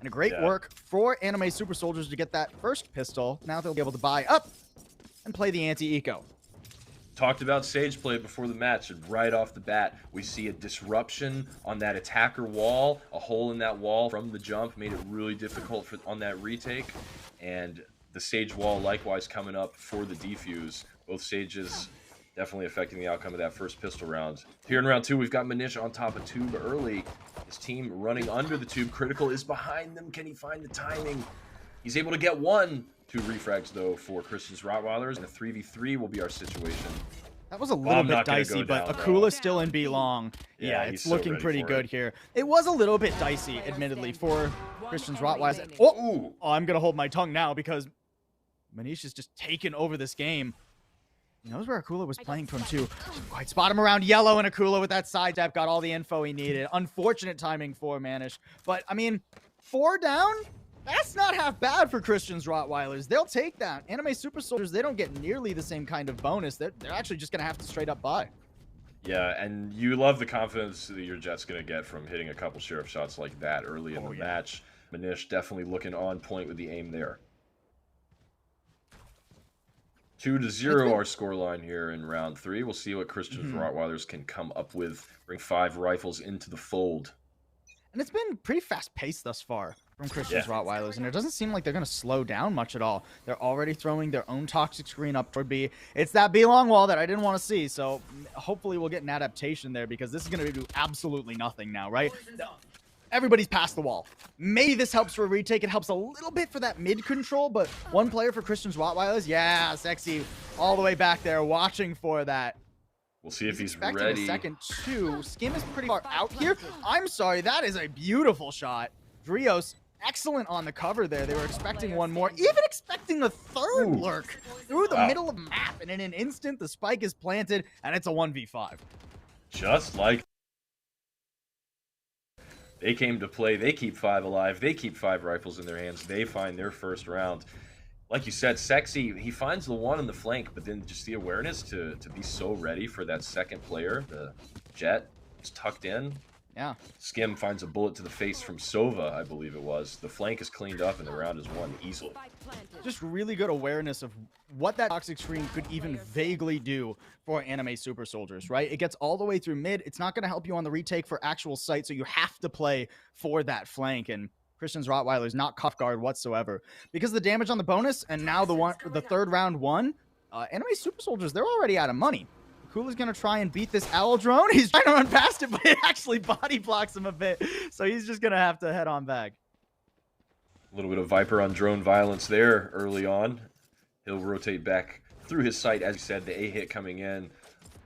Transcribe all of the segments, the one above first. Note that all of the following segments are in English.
And a great work for Anime Super Soldiers to get that first pistol. Now they'll be able to buy up and play the anti-eco. Talked about Sage play before the match, and right off the bat, we see a disruption on that attacker wall. A hole in that wall from the jump made it really difficult on that retake. And the Sage wall likewise coming up for the defuse. Both Sages definitely affecting the outcome of that first pistol round. Here in round 2, we've got Manish on top of Tube early. His team running under the Tube. Critical is behind them. Can he find the timing? He's able to get one. 2 refrags, though, for Christian's Rottweilers, and a 3v3 will be our situation. That was a little bit dicey, but Akula's still in B long. Yeah, it's looking pretty good here. It was a little bit dicey, admittedly, for Christian's Rottweilers. Oh, I'm going to hold my tongue now because Manish is just taking over this game. He knows where Akula was playing from, too. Didn't quite spot him around yellow, and Akula with that side step got all the info he needed. Unfortunate timing for Manish. But, I mean, 4 down? That's not half bad for Christian's Rottweilers. They'll take that. Anime Super Soldiers, they don't get nearly the same kind of bonus. They're actually just going to have to straight up buy. Yeah, and you love the confidence that your Jet's going to get from hitting a couple sheriff shots like that early in the match. Manish definitely looking on point with the aim there. 2-0 our scoreline here in round 3. We'll see what Christian's Rottweilers can come up with. Bring 5 rifles into the fold. And it's been pretty fast-paced thus far from Christian's Rottweilers, and it doesn't seem like they're going to slow down much at all. They're already throwing their own toxic screen up toward B. It's that B long wall that I didn't want to see, so hopefully we'll get an adaptation there because this is going to do absolutely nothing now, right? Everybody's past the wall. Maybe this helps for a retake. It helps a little bit for that mid control, but one player for Christian's Rottweilers, yeah, Sexy all the way back there watching for that. We'll see if he's ready. A second, too. Skim is pretty far out here. I'm sorry, that is a beautiful shot. Drios, excellent on the cover there. They were expecting one more, even expecting a third lurk through the middle of the map. And in an instant, the spike is planted, and it's a 1v5. Just like they came to play. They keep 5 alive. They keep 5 rifles in their hands. They find their first round. Like you said, Sexy, he finds the one in the flank, but then just the awareness to be so ready for that second player. The Jet is tucked in. Yeah. Skim finds a bullet to the face from Sova, I believe it was. The flank is cleaned up, and the round is won easily. Just really good awareness of what that toxic screen could even vaguely do for Anime Super Soldiers, right? It gets all the way through mid. It's not going to help you on the retake for actual sight, so you have to play for that flank, and Christian's Rottweiler is not cuff guard whatsoever. Because of the damage on the bonus, and now the third round won, Anime Super Soldiers, they're already out of money. Kula's going to try and beat this owl drone. He's trying to run past it, but it actually body blocks him a bit. So he's just going to have to head on back. A little bit of Viper on drone violence there early on. He'll rotate back through his sight. As you said, the A hit coming in.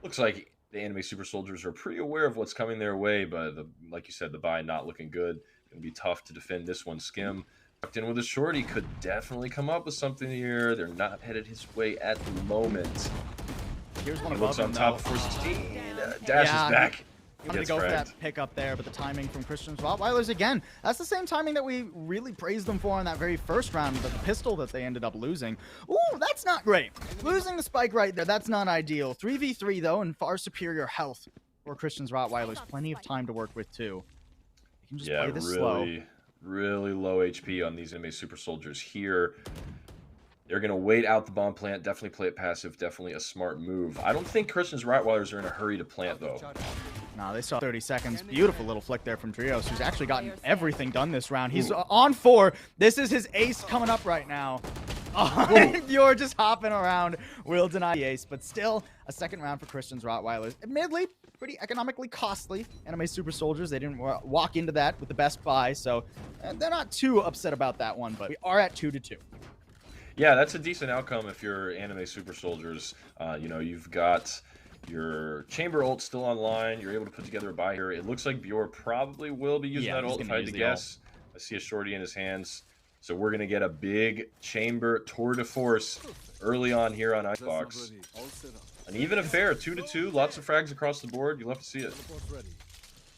Looks like the Anime Super Soldiers are pretty aware of what's coming their way, but like you said, the buy not looking good. Going to be tough to defend this one. Skim tucked in with a shorty could definitely come up with something here. They're not headed his way at the moment. Here's one he looks on top of 416. Dashes back. I'm going to go for that pickup there, but the timing from Christian's Rottweilers again. That's the same timing that we really praised them for in that very first round, but the pistol that they ended up losing. Ooh, that's not great. Losing the spike right there, that's not ideal. 3v3 though, and far superior health for Christian's Rottweilers. Plenty of time to work with too. You can just play this really low HP on these Anime Super Soldiers here. They're going to wait out the bomb plant. Definitely play it passive. Definitely a smart move. I don't think Christian's Rottweilers are in a hurry to plant, though. No, they saw 30 seconds. Beautiful little flick there from Trios, who's actually gotten everything done this round. He's on 4. This is his ace coming up right now. You're just hopping around. Will deny the ace, but still a second round for Christian's Rottweilers. Admittedly, pretty economically costly. Anime Super Soldiers, they didn't walk into that with the best buy, so they're not too upset about that one, but we are at 2-2. Yeah, that's a decent outcome if you're Anime Super Soldiers. You know, you've got your Chamber ult still online. You're able to put together a buy here. It looks like Bjor probably will be using that ult if I had to guess. I see a shorty in his hands. So we're going to get a big Chamber tour de force early on here on Icebox. An even affair, 2-2. Lots of frags across the board. You'll have to see it.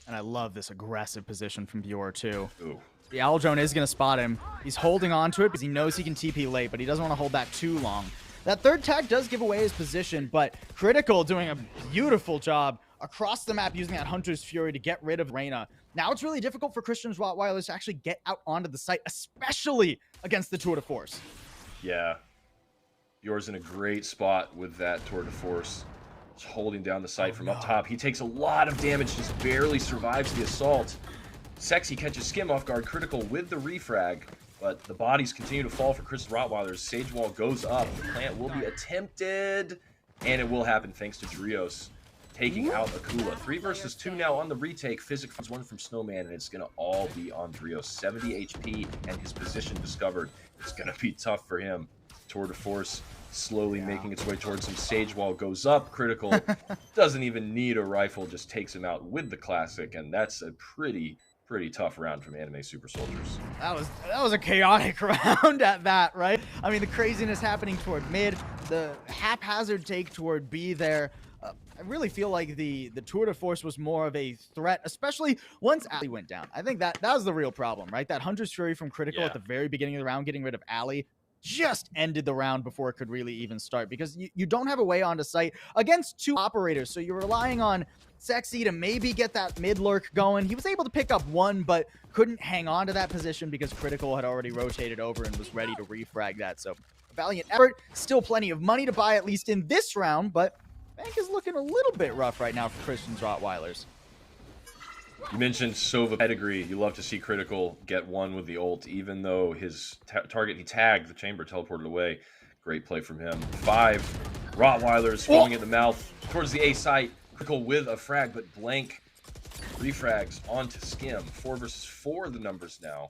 And I love this aggressive position from Bjor, too. Ooh. The Owl Drone is going to spot him. He's holding on to it because he knows he can TP late, but he doesn't want to hold that too long. That third tag does give away his position, but Critical doing a beautiful job across the map using that Hunter's Fury to get rid of Reyna. Now it's really difficult for Christian's Rottweilers to actually get out onto the site, especially against the Tour de Force. Yeah. Yours in a great spot with that Tour de Force. Just holding down the site from up top. He takes a lot of damage, just barely survives the assault. Sexy catches Skim off guard, critical with the refrag. But the bodies continue to fall for Chris Rottweilers. Sage Wall goes up. The plant will be attempted. And it will happen thanks to Drios taking out Akula. 3 versus 2 now on the retake. Physic finds one from Snowman, and it's going to all be on Drios. 70 HP and his position discovered. It's going to be tough for him. Tour de Force slowly making its way towards him. Sage Wall goes up. Critical doesn't even need a rifle. Just takes him out with the classic. And that's a pretty tough round from Anime Super Soldiers. That was a chaotic round at that, right? I mean, the craziness happening toward mid, the haphazard take toward B there. I really feel like the Tour de Force was more of a threat, especially once Ali went down. I think that was the real problem, right? That Hunter's Fury from Critical at the very beginning of the round, getting rid of Ali, just ended the round before it could really even start, because you don't have a way onto site against 2 operators, so you're relying on Sexy to maybe get that mid lurk going. He was able to pick up 1, but couldn't hang on to that position because Critical had already rotated over and was ready to refrag that. So a valiant effort, still plenty of money to buy, at least in this round, but Bank is looking a little bit rough right now for Christian's Rottweilers. You mentioned Sova pedigree. You love to see Critical get 1 with the ult, even though his target he tagged, the chamber teleported away. Great play from him. 5 Rottweilers foaming at the mouth towards the A site. Critical with a frag, but blank refrags onto Skim. 4 versus 4 the numbers now.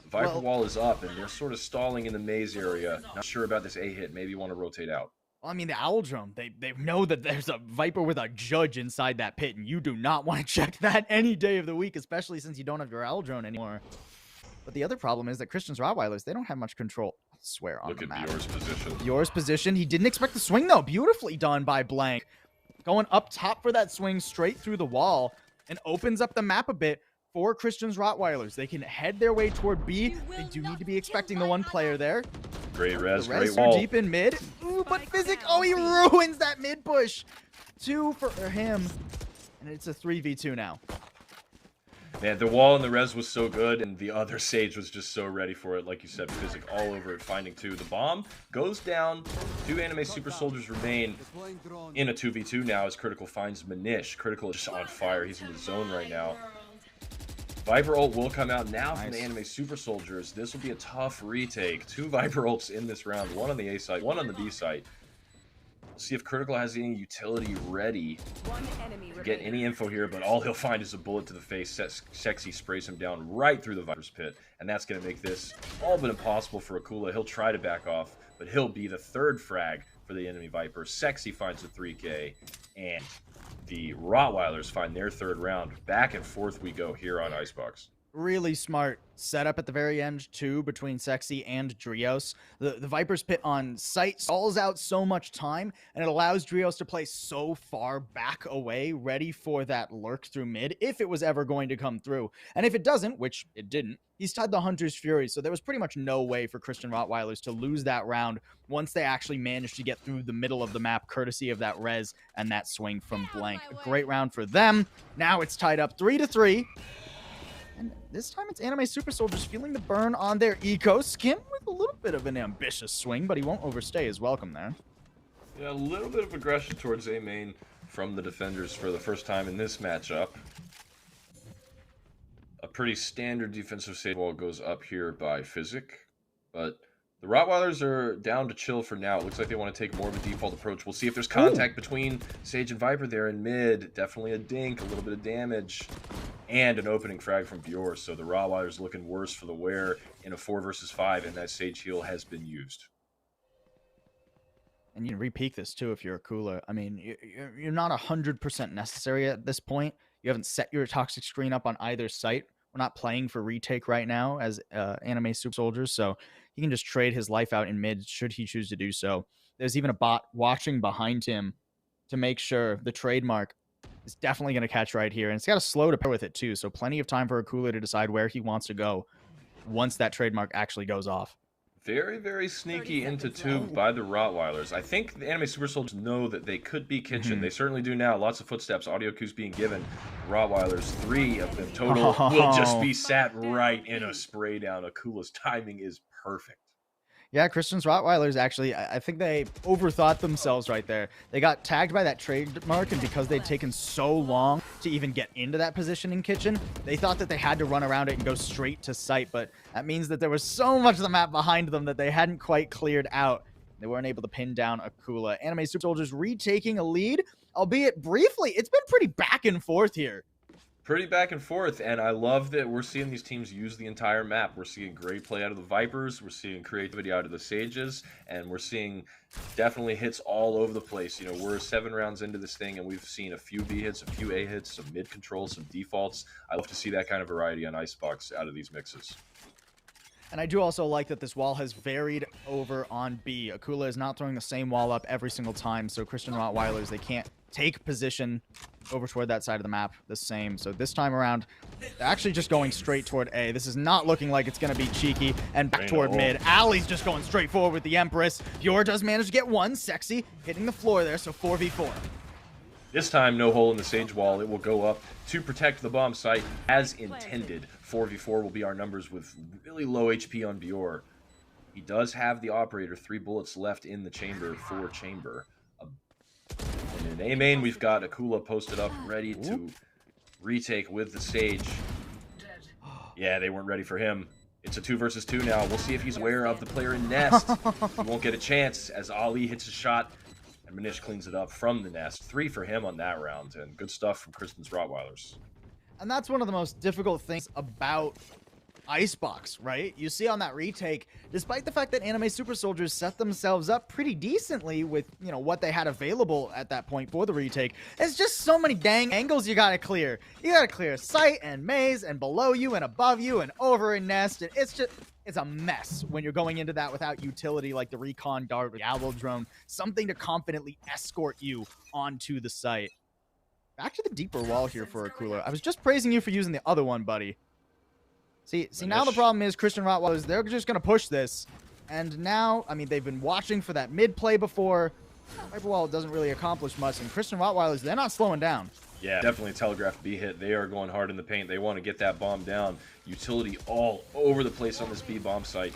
The Viper wall is up, and they're sort of stalling in the maze area. Not sure about this A hit. Maybe want to rotate out. Well, I mean, the Owl Drone, they know that there's a Viper with a judge inside that pit, and you do not want to check that any day of the week, especially since you don't have your Owl Drone anymore. But the other problem is that Christian's Rottweilers, they don't have much control, I swear, on the map. Look at Bjor's position. Bjor's position. He didn't expect the swing, though. Beautifully done by Blank. Going up top for that swing straight through the wall, and opens up the map a bit for Christian's Rottweilers. They can head their way toward B. They do need to be expecting the 1 player there. Great res, the great wall. Deep in mid. Ooh, but Physic, he ruins that mid push. 2 for him. And it's a 3v2 now. Man, the wall and the res was so good, and the other Sage was just so ready for it. Like you said, Physic all over it, finding 2. The bomb goes down. 2 Anime Super Soldiers remain in a 2v2 now as Critical finds Manish. Critical is just on fire. He's in the zone right now. Viper ult will come out now from the Anime Super Soldiers. This will be a tough retake. 2 Viper ults in this round. 1 on the A site, 1 on the B site. We'll see if Critical has any utility ready to get any info here, but all he'll find is a bullet to the face. Sexy sprays him down right through the Viper's pit, and that's going to make this all but impossible for Akula. He'll try to back off, but he'll be the 3rd frag for the enemy Viper. Sexy finds a 3K, and the Rottweilers find their 3rd round. Back and forth we go here on Icebox. Really smart setup at the very end, too, between Sexy and Drios. The Viper's pit on site stalls out so much time, and it allows Drios to play so far back away, ready for that lurk through mid, if it was ever going to come through. And if it doesn't, which it didn't, he's tied the Hunter's Fury, so there was pretty much no way for Christian Rottweilers to lose that round once they actually managed to get through the middle of the map, courtesy of that res and that swing from Blank. A great round for them. Now it's tied up 3-3. And this time it's Anime Super Soldiers feeling the burn on their eco. Skim with a little bit of an ambitious swing, but he won't overstay his welcome there. Yeah, a little bit of aggression towards A main from the defenders for the first time in this matchup. A pretty standard defensive save wall goes up here by Physic, but the Rottweilers are down to chill for now. It looks like they want to take more of a default approach. We'll see if there's contact between Sage and Viper there in mid. Definitely a dink, a little bit of damage, and an opening frag from Bjor. So the Rottweilers looking worse for the wear in a 4 versus 5, and that Sage heal has been used. And you can re-peek this too if you're a cooler. I mean, you're not 100% necessary at this point. You haven't set your toxic screen up on either site. We're not playing for retake right now as Anime Super Soldiers, so he can just trade his life out in mid should he choose to do so. There's even a bot watching behind him to make sure the trademark is definitely going to catch right here. And it's got a slow to pair with it too, so plenty of time for a cooler to decide where he wants to go once that trademark actually goes off. Very, very sneaky into tube by the Rottweilers. I think the Anime Super Soldiers know that they could be kitchen. They certainly do now. Lots of footsteps, audio cues being given. Rottweilers, 3 of them total, will just be sat right in a spray down. Akula's timing is perfect. Yeah, Christian's Rottweilers, actually, I think they overthought themselves right there. They got tagged by that trademark, and because they'd taken so long to even get into that position in kitchen, they thought that they had to run around it and go straight to site, but that means that there was so much of the map behind them that they hadn't quite cleared out. They weren't able to pin down Akula. Anime Super Soldiers retaking a lead, albeit briefly. It's been pretty back and forth here. Pretty back and forth, and I love that we're seeing these teams use the entire map. We're seeing great play out of the Vipers, we're seeing creativity out of the Sages, and we're seeing definitely hits all over the place. You know, we're 7 rounds into this thing, and we've seen a few B hits, a few A hits, some mid controls, some defaults. I love to see that kind of variety on Icebox out of these mixes. And I do also like that this wall has varied over on B. Akula is not throwing the same wall up every single time, so Christian Rottweilers, they can't take position over toward that side of the map the same. So this time around, they're actually just going straight toward A. This is not looking like it's going to be cheeky. And back toward mid. Ali's just going straight forward with the Empress. Pure does manage to get one. Sexy hitting the floor there, so 4v4. This time, no hole in the Sage wall. It will go up to protect the bomb site as intended. 4v4 will be our numbers with really low HP on Bior. He does have the Operator, 3 bullets left in the chamber for chamber. And in A main, we've got Akula posted up, ready to retake with the Sage. Yeah, they weren't ready for him. It's a 2 versus 2 now. We'll see if he's aware of the player in Nest. He won't get a chance as Ali hits a shot. And Manish cleans it up from the Nest. 3 for him on that round, and good stuff from Kristen's Rottweilers. And that's one of the most difficult things about Icebox, right? You see on that retake, despite the fact that Anime Super Soldiers set themselves up pretty decently with, you know, what they had available at that point for the retake, there's just so many dang angles you gotta clear. You gotta clear sight and maze and below you and above you and over in Nest. And it's a mess when you're going into that without utility like the Recon Guard or the Owl Drone, something to confidently escort you onto the site. Back to the deeper wall here for Akula. I was just praising you for using the other one, buddy. See, now the problem is Christian Rottweilers, they're just going to push this. And now, I mean, they've been watching for that mid play before. Viper Wall doesn't really accomplish much. And Christian Rottweilers, they're not slowing down. Yeah, definitely telegraphed B hit. They are going hard in the paint. They want to get that bomb down. Utility all over the place on this B bomb site.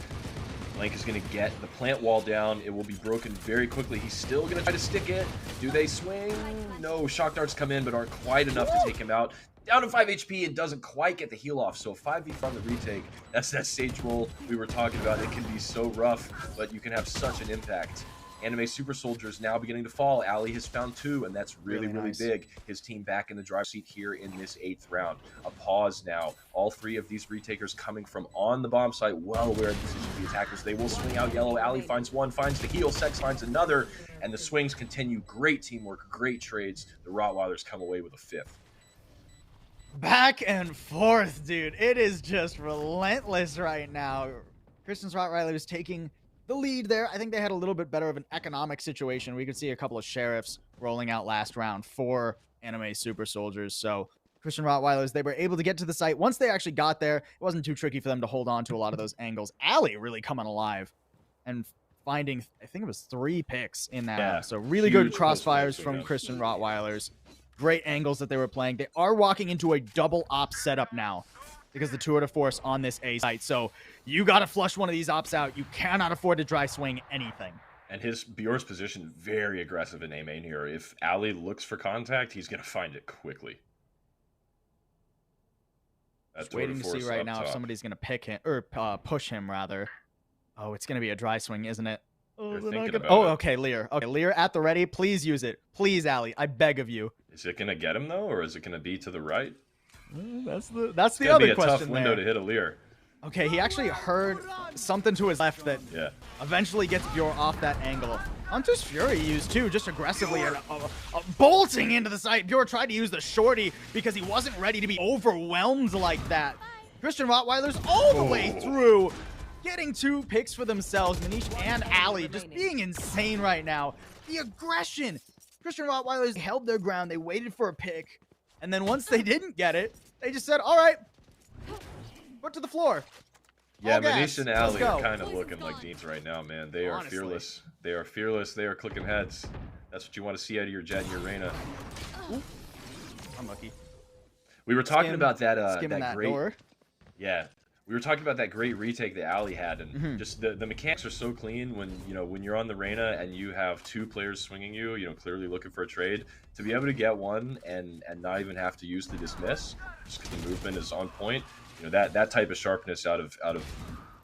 Blank is going to get the plant wall down. It will be broken very quickly. He's still going to try to stick it. Do they swing? No, shock darts come in, but aren't quite enough to take him out. Down to 5 HP and doesn't quite get the heal off. So 5v on the retake. That's that Sage roll we were talking about. It can be so rough, but you can have such an impact. Anime Super Soldiers now beginning to fall. Ali has found 2, and that's really nice. Big. His team back in the driver's seat here in this 8th round. A pause now. All 3 of these retakers coming from on the bomb site, well aware of the position of the attackers. They will swing out yellow. Ali finds 1, finds the heal. Sex finds another, and the swings continue. Great teamwork, great trades. The Rottweilers come away with a 5th. Back and forth, dude. It is just relentless right now. Christian's Rottweilers taking the lead there. I think they had a little bit better of an economic situation. We could see a couple of sheriffs rolling out last round for Anime Super Soldiers. So Christian Rottweilers, they were able to get to the site. Once they actually got there, it wasn't too tricky for them to hold on to a lot of those angles. Ali really coming alive and finding, I think it was 3 picks in that. Yeah, so really good crossfires from Christian Rottweilers. Great angles that they were playing. They are walking into a double op setup now because the tour de force on this A site. So you got to flush one of these ops out. You cannot afford to dry swing anything. And his Bior's position very aggressive in A main here. If Ali looks for contact, he's going to find it quickly. Just waiting to see right now if somebody's going to pick him or push him rather. Oh, it's going to be a dry swing, isn't it? Oh, okay, Lear. Okay, Lear at the ready. Please use it. Please, Ali. I beg of you. Is it going to get him, though, or is it going to be to the right? That's the other question. It's a tough window to hit a Lear. Okay, he actually heard something to his left that eventually gets Bior off that angle. Hunter's Fury used, too, just aggressively bolting into the site. Bior tried to use the shorty because he wasn't ready to be overwhelmed like that. Christian Rottweilers all the way through. Getting 2 picks for themselves. Manish and Ali just being insane right now. The aggression. Christian Rottweilers held their ground. They waited for a pick. And then once they didn't get it, they just said, all right, foot to the floor. Yeah, All Manish gas. and Let's Ali go. are kind of looking like Deans right now, man. They are Honestly. fearless. They are fearless. They are clicking heads. That's what you want to see out of your Jet and your Reyna. Unlucky. We were talking about that Skimming that great door. Yeah. We were talking about that great retake that Ali had, and just the mechanics are so clean when when you're on the Reyna and you have two players swinging you, clearly looking for a trade, to be able to get one and not even have to use the dismiss just because the movement is on point. That type of sharpness out of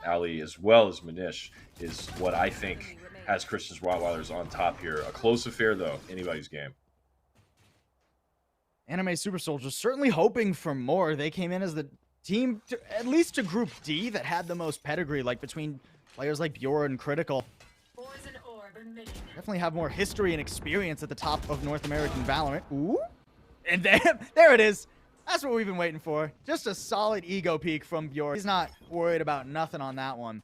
Ali as well as Manish is what I think has Christian's Rottweilers on top here. A close affair though, anybody's game. Anime Super Soldiers certainly hoping for more. They came in as the team, at least to Group D, that had the most pedigree, like between players like Bjorn and Critical. Definitely have more history and experience at the top of North American Valorant. Ooh. And then, there it is. That's what we've been waiting for. Just a solid ego peek from Bjorn. He's not worried about nothing on that one.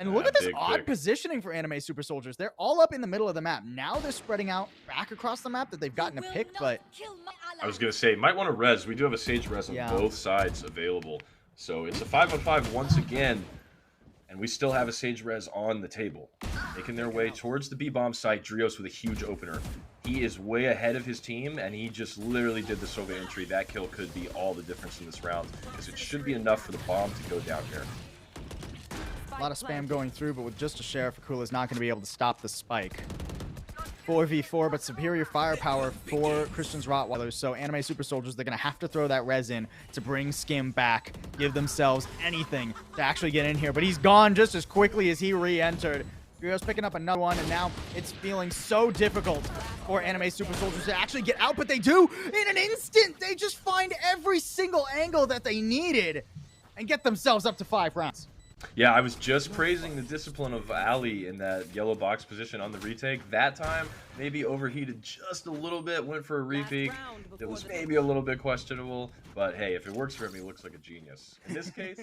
And look at this odd positioning for Anime Super Soldiers. They're all up in the middle of the map. Now they're spreading out back across the map that they've gotten a pick, but... I was going to say, might want to res. We do have a Sage res on both sides available. So it's a 5-on-5 once again, and we still have a Sage res on the table. Making their way towards the B-bomb site, Drios with a huge opener. He is way ahead of his team, and he just literally did the Sova entry. That kill could be all the difference in this round, because it should be enough for the bomb to go down here. A lot of spam going through, but with just a Sheriff, Akula is not going to be able to stop the spike. 4v4, but superior firepower for Christian's Rottweilers. So Anime Super Soldiers, they're going to have to throw that res in to bring Skim back, give themselves anything to actually get in here. But he's gone just as quickly as he re-entered. Drio's picking up another one, and now it's feeling so difficult for Anime Super Soldiers to actually get out, but they do in an instant. They just find every single angle that they needed and get themselves up to 5 rounds. Yeah, I was just praising the discipline of Ali in that yellow box position on the retake. That time, maybe overheated just a little bit, went for a repeat. It was maybe a little bit questionable, but hey, if it works for him, he looks like a genius. In this case,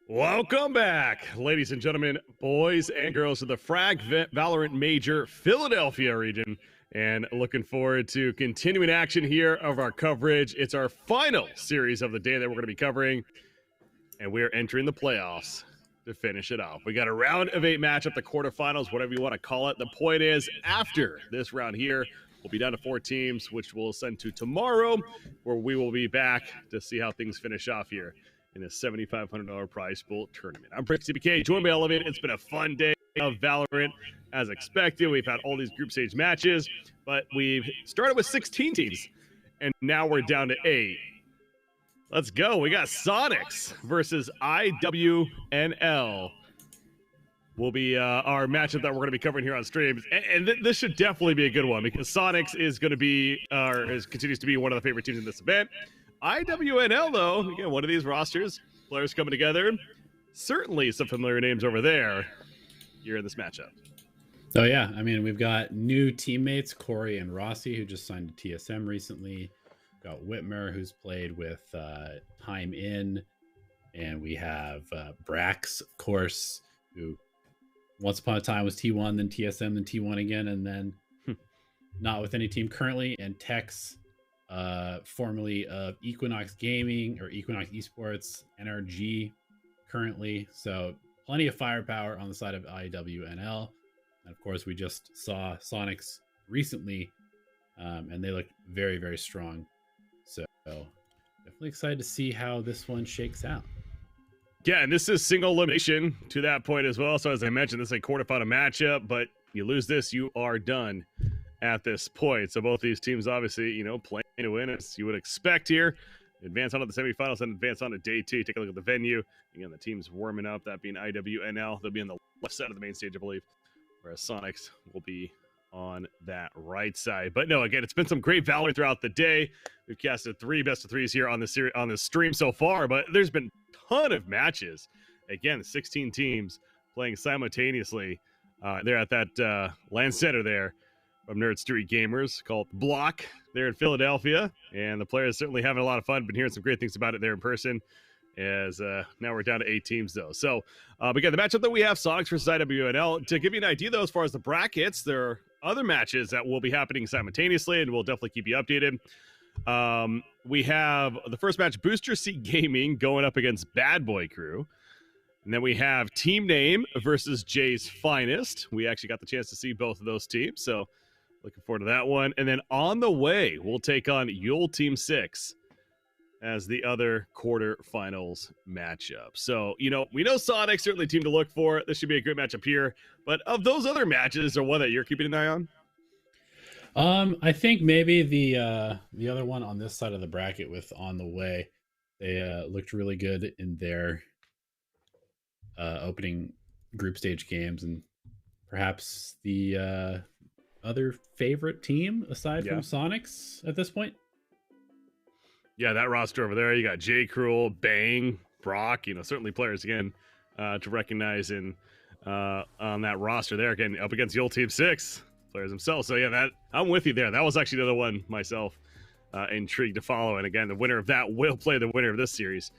Welcome back, ladies and gentlemen, boys and girls, to the Frag Valorant Major Philadelphia region. And looking forward to continuing action here of our coverage. It's our final series of the day that we're going to be covering. And we're entering the playoffs to finish it off. We got a round of 8 matchup, the quarterfinals, whatever you want to call it. The point is, after this round here, we'll be down to 4 teams, which we'll send to tomorrow, where we will be back to see how things finish off here in a $7,500 prize pool tournament. I'm Prince CBK, joined by Elevate. It's been a fun day of Valorant. As expected, we've had all these group stage matches, but we've started with 16 teams, and now we're down to 8. Let's go. We got Soniqs versus Iwnl. Will be our matchup that we're going to be covering here on streams, and this should definitely be a good one because Soniqs is going to be, continues to be one of the favorite teams in this event. Iwnl, though, again, one of these rosters, players coming together. Certainly some familiar names over there here in this matchup. Oh, yeah. I mean, we've got new teammates, Corey and Rossi, who just signed to TSM recently. We've got Whitmer, who's played with Time In. And we have Brax, of course, who once upon a time was T1, then TSM, then T1 again, and then not with any team currently. And Tex, formerly of Equinox Gaming or Equinox Esports, NRG currently. So plenty of firepower on the side of Iwnl. And of course, we just saw Soniqs recently, and they look very, very strong. So definitely excited to see how this one shakes out. Yeah, and this is single elimination to that point as well. So as I mentioned, this is a quarterfinal matchup, but you lose this, you are done at this point. So both these teams obviously, playing to win as you would expect here. Advance on to the semifinals and advance on to day 2. Take a look at the venue. Again, the team's warming up, that being Iwnl. They'll be on the left side of the main stage, I believe, whereas Soniqs will be on that right side. But no, again, it's been some great Valorant throughout the day. We've casted 3 best of 3s here on this stream so far, but there's been a ton of matches. Again, 16 teams playing simultaneously. They're at that LAN center there from Nerd Street Gamers called Block there in Philadelphia, and the players certainly having a lot of fun. Been hearing some great things about it there in person. As now we're down to 8 teams, though. So, again, the matchup that we have, Soniqs versus Iwnl. To give you an idea, though, as far as the brackets, they're other matches that will be happening simultaneously, and we'll definitely keep you updated. We have the first match, Booster Seat Gaming going up against Bad Boy Crew. And then we have Team Name versus Jay's Finest. We actually got the chance to see both of those teams, so looking forward to that one. And then on the way, we'll take on Yule Team 6 as the other quarterfinals matchup. So, you know, we know Sonic, certainly a team to look for. This should be a great matchup here. But of those other matches, is there one that you're keeping an eye on? I think maybe the other one on this side of the bracket with On the Way, they looked really good in their opening group stage games, and perhaps the other favorite team aside from Soniqs at this point. Yeah, that roster over there, you got J. Cruel, Bang, Brock, you know, certainly players again to recognize in on that roster there, again up against Yule Team 6 players themselves. So yeah, that I'm with you there. That was actually another one myself intrigued to follow, and again, the winner of that will play the winner of this series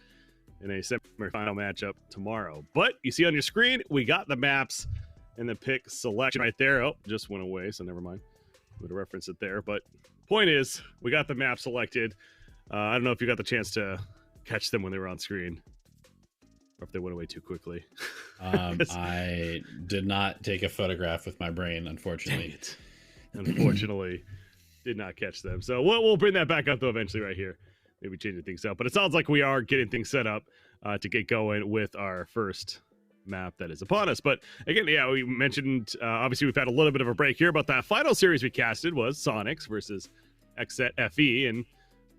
in a semi-final matchup tomorrow. But you see on your screen, we got the maps and the pick selection right there. Oh, just went away, so never mind. Would have referenced it there. But point is, we got the map selected. I don't know if you got the chance to catch them when they were on screen, or if they went away too quickly. I did not take a photograph with my brain, unfortunately. Unfortunately, did not catch them. So we'll bring that back up, though, eventually right here. Maybe changing things up. But it sounds like we are getting things set up to get going with our first map that is upon us. But again, yeah, we mentioned, obviously we've had a little bit of a break here, but that final series we casted was Soniqs versus Xset FE, and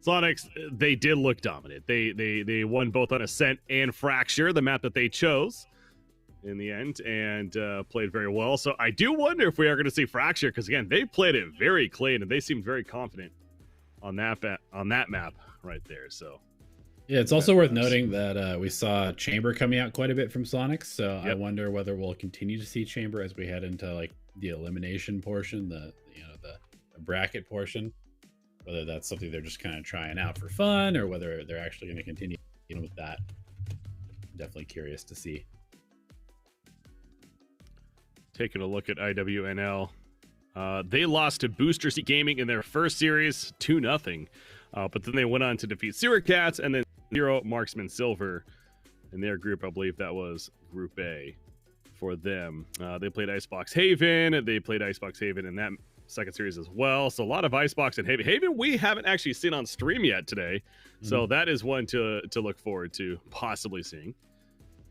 Soniqs, they did look dominant. They won both on Ascent and Fracture, the map that they chose in the end, and played very well. So I do wonder if we are going to see Fracture, because again, they played it very clean, and they seemed very confident on that map right there. So yeah, it's also worth noting that we saw Chamber coming out quite a bit from Soniqs, so I wonder whether we'll continue to see Chamber as we head into like the elimination portion, the bracket portion, whether that's something they're just kind of trying out for fun or whether they're actually going to continue with that. I'm definitely curious to see. Taking a look at IWNL, they lost to Booster Seat Gaming in their first series 2-0. But then they went on to defeat Sewer Cats and then Zero Marksman Silver in their group. I believe that was Group A for them. They played Icebox Haven. They played Icebox Haven in that second series as well. So a lot of Icebox and Haven. Haven we haven't actually seen on stream yet today. So that is one to look forward to possibly seeing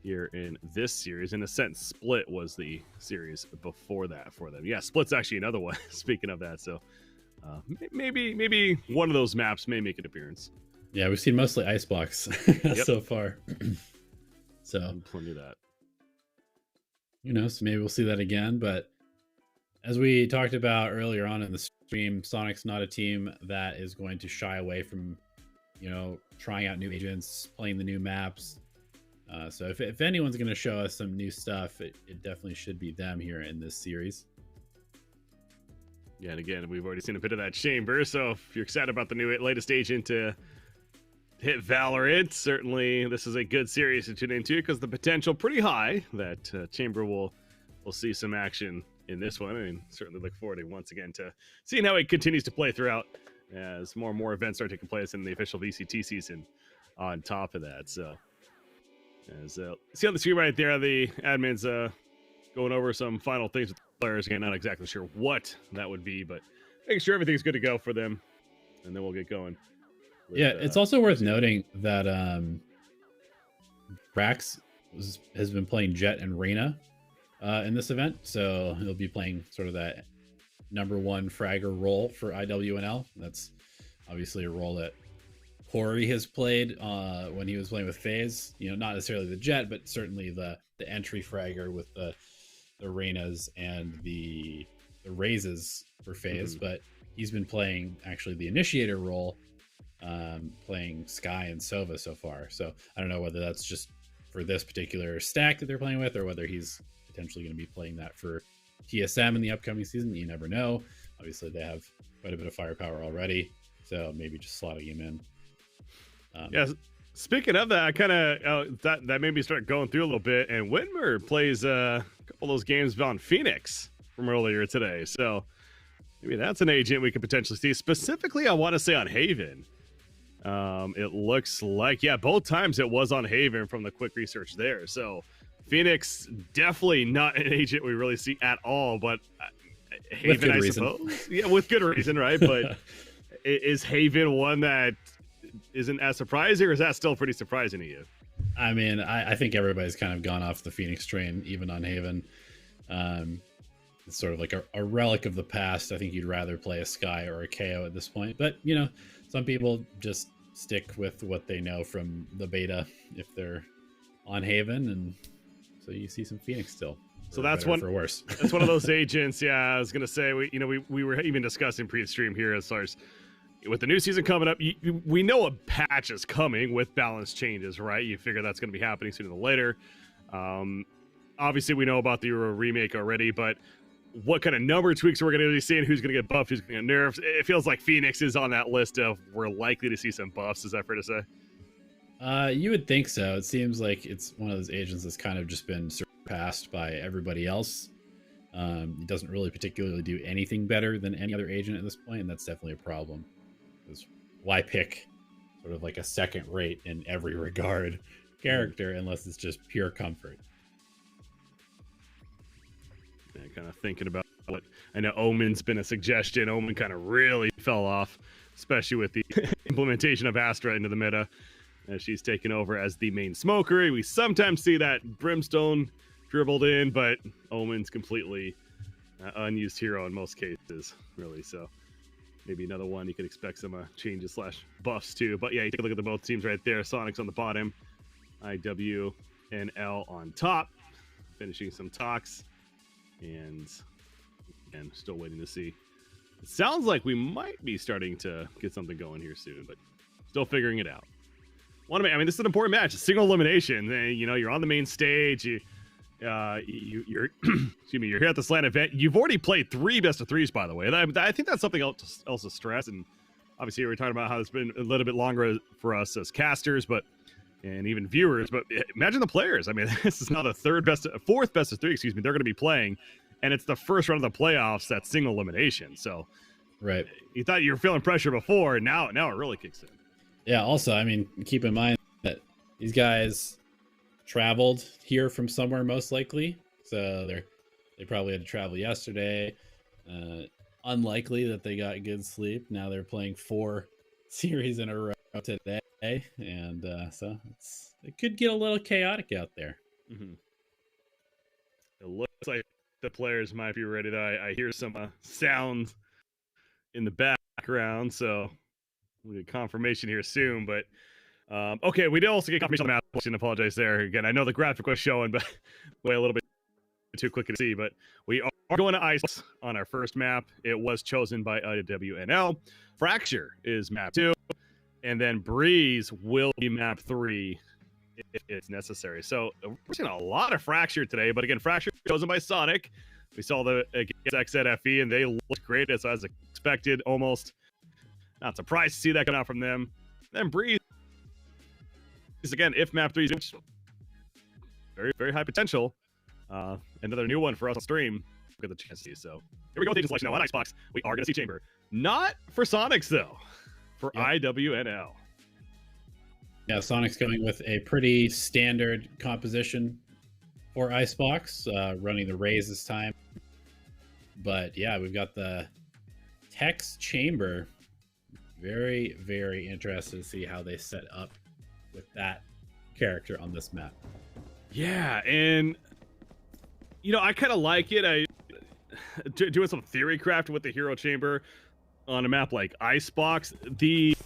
here in this series. In a sense, Split was the series before that for them. Yeah, Split's actually another one, speaking of that. So maybe one of those maps may make an appearance. Yeah, we've seen mostly Icebox so far. So plenty of that. You know, so maybe we'll see that again. But as we talked about earlier on in the stream, Soniqs not a team that is going to shy away from, you know, trying out new agents, playing the new maps. So if anyone's going to show us some new stuff, it definitely should be them here in this series. Yeah, and again, we've already seen a bit of that Chamber, so if you're excited about the latest agent to hit Valorant, certainly this is a good series to tune into, because the potential pretty high that Chamber will see some action in this one, and certainly look forward to once again to seeing how it continues to play throughout as more and more events start taking place in the official VCT season on top of that. So as see on the screen right there, the admins going over some final things with the players. Again, not exactly sure what that would be, but making sure everything's good to go for them, and then we'll get going with, yeah, it's also worth noting that Brax has been playing Jet and Reyna in this event, so he'll be playing sort of that #1 fragger role for IWNL. That's obviously a role that Corey has played when he was playing with FaZe. You know, not necessarily the Jet, but certainly the entry fragger with the Reynas and the Raises for FaZe. But he's been playing actually the initiator role, playing Sky and Sova so far. So I don't know whether that's just for this particular stack that they're playing with, or whether he's potentially going to be playing that for TSM in the upcoming season. You never know. Obviously, they have quite a bit of firepower already, so maybe just slotting him in. Yeah, speaking of that, I kind of that made me start going through a little bit. And Whitmer plays a couple of those games on Phoenix from earlier today. So maybe that's an agent we could potentially see. Specifically, I want to say on Haven. It looks like, yeah, both times it was on Haven from the quick research there. So Phoenix, definitely not an agent we really see at all, but Haven, I suppose. Yeah, with good reason, right? But is Haven one that isn't as surprising, or is that still pretty surprising to you? I mean, I think everybody's kind of gone off the Phoenix train, even on Haven. It's sort of like a relic of the past. I think you'd rather play a Sky or a KO at this point. But, you know, some people just stick with what they know from the beta if they're on Haven, and so you see some Phoenix still. So that's one for worse. That's one of those agents. Yeah, I was gonna say we were even discussing pre-stream here as far as with the new season coming up. We know a patch is coming with balance changes, right? You figure that's gonna be happening sooner than later. Obviously, we know about the Euro remake already, but what kind of number tweaks we're going to be seeing, who's going to get buffed, who's going to get nerfed. It feels like Phoenix is on that list of we're likely to see some buffs. Is that fair to say? You would think so. It seems like it's one of those agents that's kind of just been surpassed by everybody else. It doesn't really particularly do anything better than any other agent at this point, and that's definitely a problem. Because why pick sort of like a second rate in every regard character unless it's just pure comfort? Kind of thinking about what I know. Omen's been a suggestion. Omen kind of really fell off, especially with the implementation of Astra into the meta as she's taken over as the main smoker. We sometimes see that Brimstone dribbled in, but Omen's completely unused hero in most cases, really. So maybe another one you could expect some changes / buffs too. But yeah, you take a look at the both teams right there. Soniqs on the bottom, Iwnl on top, finishing some talks. And again, still waiting to see. It sounds like we might be starting to get something going here soon, but still figuring it out. I mean, this is an important match. It's single elimination. You know, you're on the main stage. You're excuse me. You're here at the SLAN event. You've already played 3 best of 3s, by the way. And I think that's something else to stress. And obviously, we're talking about how it's been a little bit longer for us as casters, and even viewers, but imagine the players. I mean, this is now the 4th best of 3, excuse me, they're going to be playing, and it's the first round of the playoffs that's single elimination. So, right, you thought you were feeling pressure before, now it really kicks in. Yeah. Also, I mean, keep in mind that these guys traveled here from somewhere, most likely. So they probably had to travel yesterday. Unlikely that they got good sleep. Now they're playing 4 series in a row today. And so it could get a little chaotic out there. Mm-hmm. It looks like the players might be ready. I hear some sound in the background, so we'll get confirmation here soon. But okay, we did also get confirmation on the map. I apologize there. Again, I know the graphic was showing, but way a little bit too quick to see. But we are going to ice on our first map. It was chosen by Iwnl. Fracture is map 2. And then Breeze will be map 3 if it's necessary. So we're seeing a lot of Fracture today. But again, Fracture chosen by Sonic. We saw the against XZFE, and they looked great as expected. Almost not surprised to see that come out from them. Then Breeze is, again, if map 3 is very, very high potential. Another new one for us on stream. We'll get the chance to see. So here we go with agent selection now on Xbox. We are going to see Chamber. Not for Sonics, though. For Iwnl. Yeah, Soniqs going with a pretty standard composition for Icebox, running the Rays this time. But yeah, we've got the Tex Chamber. Very, very interested to see how they set up with that character on this map. Yeah, and you know, I kind of like it. Doing some theory craft with the Hero Chamber on a map like Icebox, the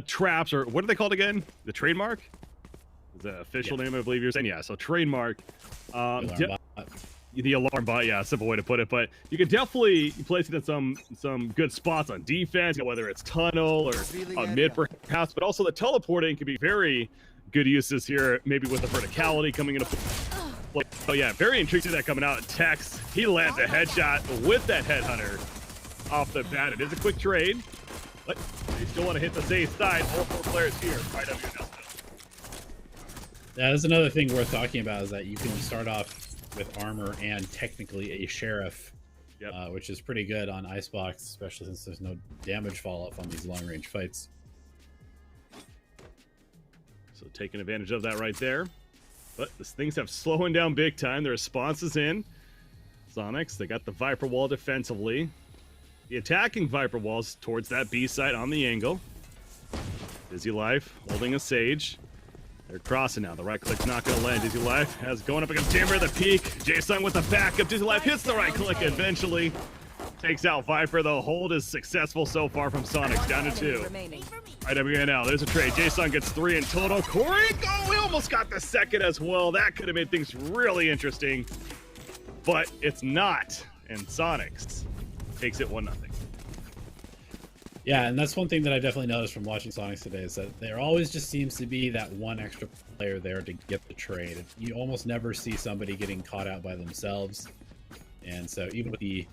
traps, or what are they called again? The trademark? The official name, I believe you're saying. Yeah, so trademark. The alarm bot, yeah, simple way to put it. But you can definitely place it in some good spots on defense, you know, whether it's tunnel or on mid perhaps, but also the teleporting can be very good uses here, maybe with the verticality coming into play. Oh yeah, very intrigued to see that coming out. Tex, he lands a headshot with that headhunter off the bat. It is a quick trade, but they still want to hit the safe side. All 4 players here. That's another thing worth talking about, is that you can start off with armor and technically a sheriff which is pretty good on Icebox, especially since there's no damage fall off on these long-range fights. So taking advantage of that right there. But things have slowing down big time. The response is in. Soniqs, they got the Viper Wall defensively. The attacking Viper Wall's towards that B site on the angle. Dizzy Life holding a Sage. They're crossing now. The right click's not going to land. Dizzy Life has going up against Chamber at the peak. Jason with the backup. Dizzy Life hits the right click eventually. Takes out Viper. The hold is successful so far from Soniqs. Down to 2. IWNL. There's a trade. Jason gets 3 in total. Corey, oh, we almost got the second as well. That could have made things really interesting. But it's not. And Soniqs takes it 1-0. Yeah, and that's one thing that I definitely noticed from watching Soniqs today is that there always just seems to be that one extra player there to get the trade. You almost never see somebody getting caught out by themselves. And so even with the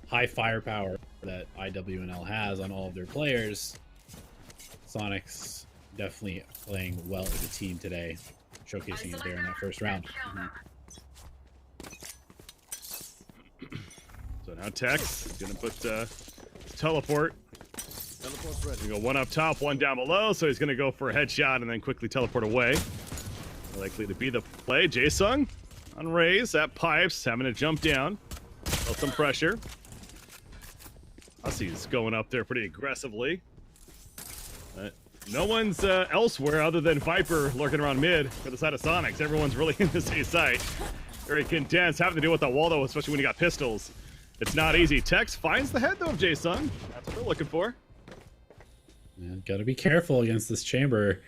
high firepower that IWNL has on all of their players, Soniqs definitely playing well as a team today, showcasing it there in that first round. So now Tex is going to put teleport. He's going to go 1 up top, 1 down below, so he's going to go for a headshot and then quickly teleport away. Likely to be the play. Jason on Raze at Pipes, having to jump down. Felt some pressure. Hussey's going up there pretty aggressively. No one's elsewhere other than Viper lurking around mid for the side of Soniqs. Everyone's really in the same site. Very condensed, having to deal with that wall though, especially when you got pistols. It's not easy. Tex finds the head though of Jason. That's what they're looking for. Yeah, gotta be careful against this Chamber.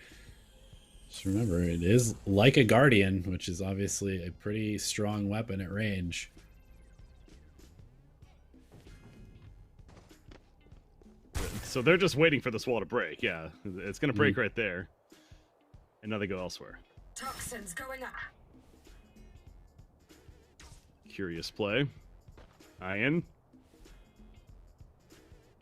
Just remember, it is like a Guardian, which is obviously a pretty strong weapon at range. So they're just waiting for this wall to break. Yeah, it's going to break right there. And now they go elsewhere. Toxins going up. Curious play. Ian.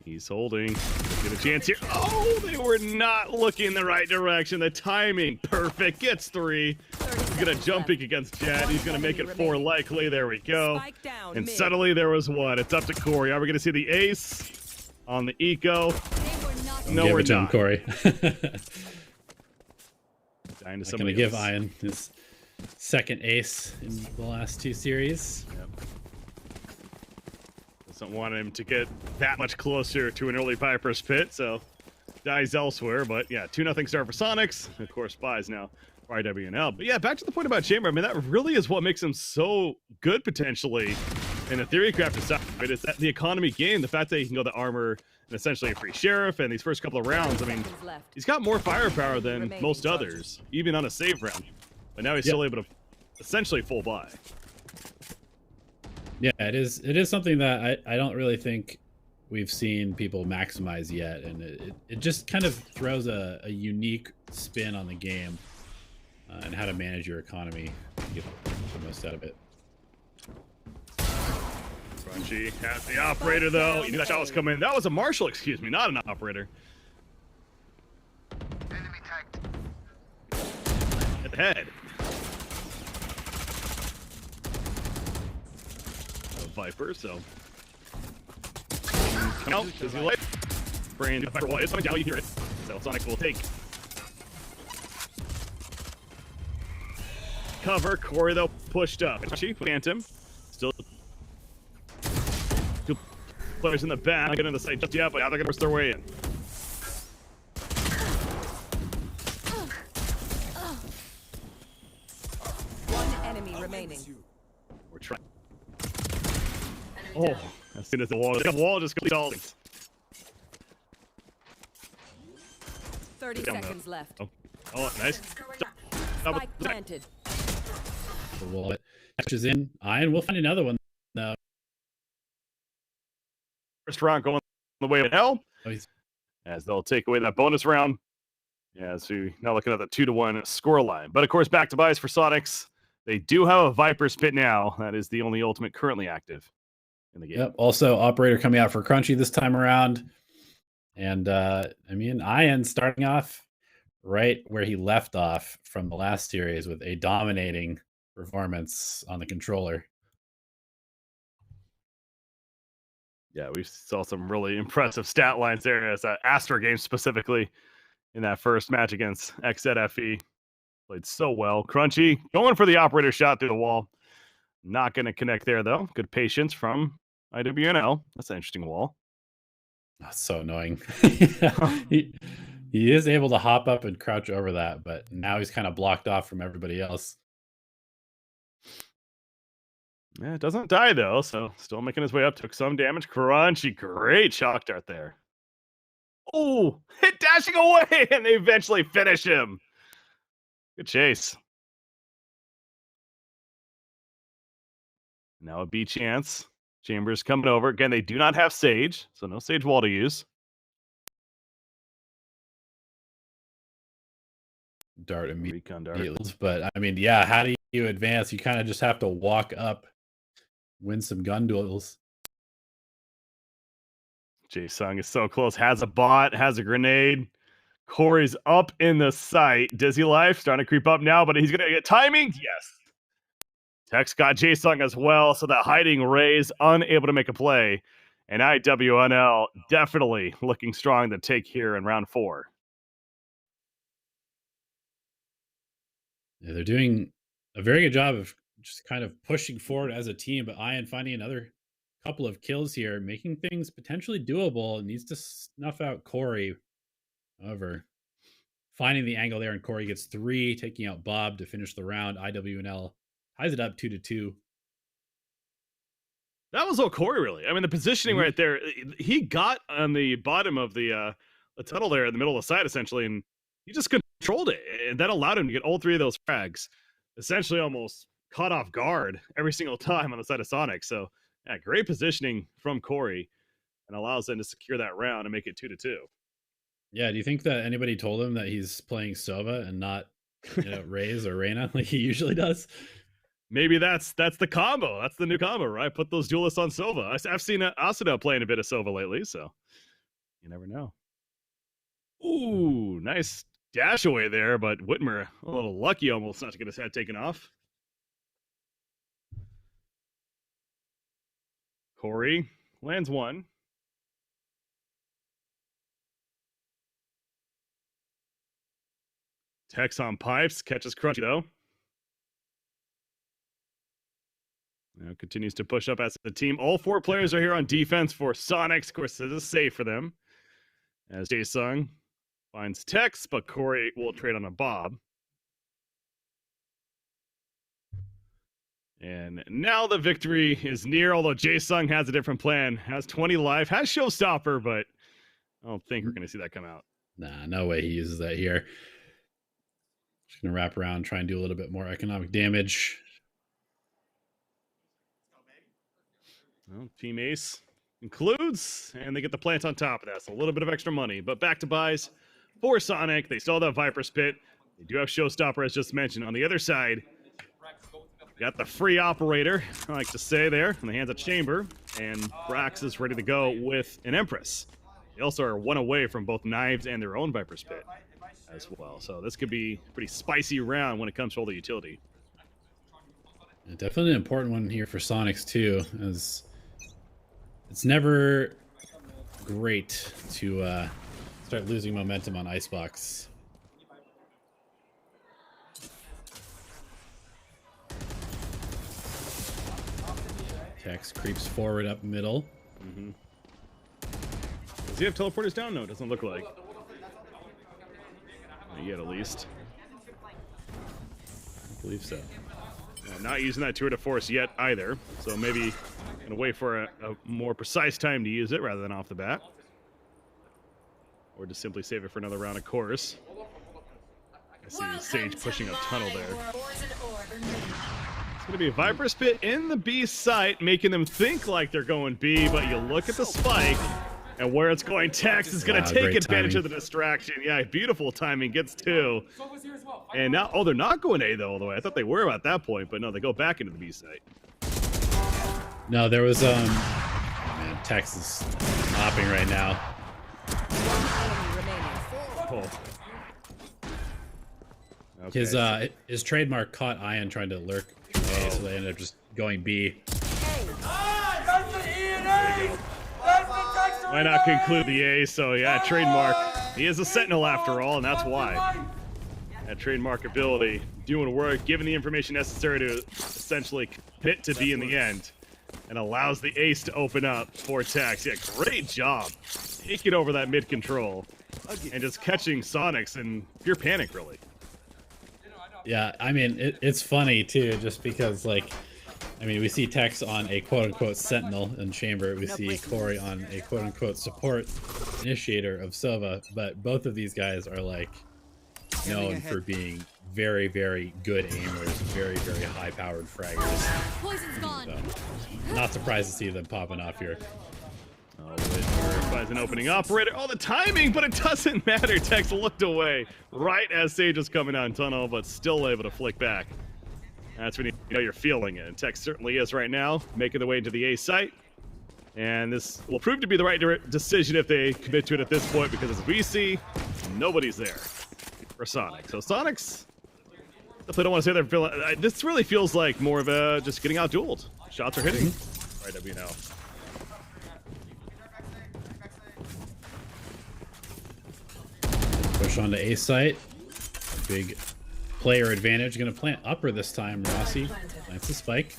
He's holding. Get a chance here. Oh, they were not looking the right direction. The timing, perfect. Gets 3. He's going to jump peek against Jet. He's going to make it 4 likely. There we go. And suddenly there was 1. It's up to Corey. Are we going to see the ace on the eco? No, we're not. Corey. I'm going to give Ian his second ace in the last 2 series. Yep. Doesn't want him to get that much closer to an early Viper's pit, so dies elsewhere. But yeah, 2-0 start for Soniqs. Of course, buys now for IWNL. But yeah, back to the point about Chamber. I mean, that really is what makes him so good potentially in the theory crafted side. It's that the economy game, the fact that he can go the armor and essentially a free sheriff and these first couple of rounds. I mean, he's got more firepower than most others, even on a save round. But now he's still able to essentially full buy. Yeah, it is something that I don't really think we've seen people maximize yet, and it just kind of throws a unique spin on the game and how to manage your economy and get the most out of it. Crunchy has the operator though. You knew that shot was coming. That was a marshal, excuse me, not an operator. Enemy tagged. At the head. Viper, so come out, Dizzy Life. Brand new Viper wall. It's coming down, you hear it. So Sonic will take cover. Corey though pushed up. Chief Phantom. Still 2 players in the back. Get in the site just yet, but now they're gonna force their way in. One enemy remaining. We're trying. Oh, as soon as the wall just goes all. 30 seconds left. Oh, nice. Spike planted. The wall catches in. Ian, we'll find another one now. First round going the way of hell, as they'll take away that bonus round. Yeah, so now looking at the 2-1 score line. But of course, back to buys for Soniqs. They do have a Viper's Pit now. That is the only ultimate currently active in the game. Yep. Also, operator coming out for Crunchy this time around. And I mean, Ian starting off right where he left off from the last series with a dominating performance on the controller. Yeah, we saw some really impressive stat lines there as Astra game specifically in that first match against XZFE. Played so well. Crunchy going for the operator shot through the wall. Not going to connect there, though. Good patience from Iwnl. That's an interesting wall. That's so annoying. he is able to hop up and crouch over that, but now he's kind of blocked off from everybody else. Yeah, it doesn't die, though, so still making his way up. Took some damage. Crunchy, great shock dart there. Oh, hit dashing away, and they eventually finish him. Good chase. Now a B chance. Chambers coming over. Again, they do not have Sage, so no Sage wall to use. Dart immediately. But, I mean, yeah, how do you advance? You kind of just have to walk up, win some gun duels. Jae-Sung is so close. Has a bot, has a grenade. Corey's up in the sight. Dizzy Life starting to creep up now, but he's going to get timing. Yes. Tex got Jae-Sung as well, so that hiding Ray's unable to make a play. And Iwnl definitely looking strong to take here in round 4. Yeah, they're doing a very good job of just kind of pushing forward as a team, but Ian finding another couple of kills here, making things potentially doable. It needs to snuff out Corey. However, finding the angle there, and Corey gets 3, taking out Bob to finish the round. Iwnl ties it up 2-2. That was all Corey, really. I mean, the positioning right there, he got on the bottom of the tunnel there in the middle of the side, essentially, and he just controlled it, and that allowed him to get all 3 of those frags, essentially almost caught off guard every single time on the side of Sonic. So, yeah, great positioning from Corey, and allows them to secure that round and make it 2-2. Yeah, do you think that anybody told him that he's playing Sova and not, Raze or Reyna like he usually does? Maybe that's the combo. That's the new combo, right? Put those duelists on Sova. I've seen Asuna playing a bit of Sova lately, so you never know. Ooh, nice dash away there, but Whitmer a little lucky almost not to get his head taken off. Corey lands 1. Tex on pipes, catches Crunchy though. Now continues to push up as the team. All 4 players are here on defense for Sonics. Of course, this is safe for them. As Jae-Sung finds Tex, but Corey will trade on a Bob. And now the victory is near, although Jae-Sung has a different plan. Has 20 life, has Showstopper, but I don't think we're going to see that come out. Nah, no way he uses that here. Just going to wrap around, try and do a little bit more economic damage. Well, Team Ace includes, and they get the plant on top of that. So a little bit of extra money, but back to buys for Sonic. They still have that Viper Spit. They do have Showstopper, as just mentioned. On the other side, got the free operator, I like to say there, in the hands of Chamber, and Brax is ready to go with an Empress. They also are 1 away from both Knives and their own Viper Spit as well. So this could be a pretty spicy round when it comes to all the utility. Yeah, definitely an important one here for Sonics too, as it's never great to start losing momentum on Icebox. Tex creeps forward up middle. Does he have teleporters down? No, it doesn't look like. Not yet, at least. I believe so. Not using that tour de force yet either, so maybe gonna wait for a more precise time to use it rather than off the bat, or just simply save it for another round of course. I see Sage pushing up tunnel there. It's gonna be a Viper Spit in the B site, making them think like they're going B, but you look at the spike and where it's going. Tex is gonna take advantage of the distraction. Yeah, beautiful timing, gets 2. And now, oh, they're not going A though, although I thought they were at that point, but no, they go back into the B site. No, there was oh man, Tex is hopping right now. Oh. Okay. His trademark caught Ian trying to lurk A, so they ended up just going B. Why not conclude the A? So yeah, trademark. He is a Sentinel after all, and that's why. That trademark ability, doing work, giving the information necessary to essentially commit to B in the end, and allows the ace to open up for Tex. Yeah, great job. Taking over that mid control and just catching Soniqs in pure panic, really. Yeah, I mean, it's funny too, just because, like, I mean, we see Tex on a quote-unquote Sentinel in Chamber. We see Corey on a quote-unquote support initiator of Sova. But both of these guys are, like, known for being very, very good aimers, very, very high-powered fraggers. Poison's gone. So, not surprised to see them popping off here. Oh, Whitmer finds an opening operator. Oh, the timing, but it doesn't matter. Tex looked away right as Sage was coming down tunnel, but still able to flick back. That's when you know you're feeling it. And Tex certainly is right now, making the way into the A site. And this will prove to be the right decision if they commit to it at this point, because as we see, nobody's there for Soniqs. So Soniqs, definitely don't want to say they're feeling. This really feels like more of a just getting out-dueled. Shots are hitting. Right, WNL. Push onto A site. Big player advantage. Going to plant upper this time. Rossi plants the spike.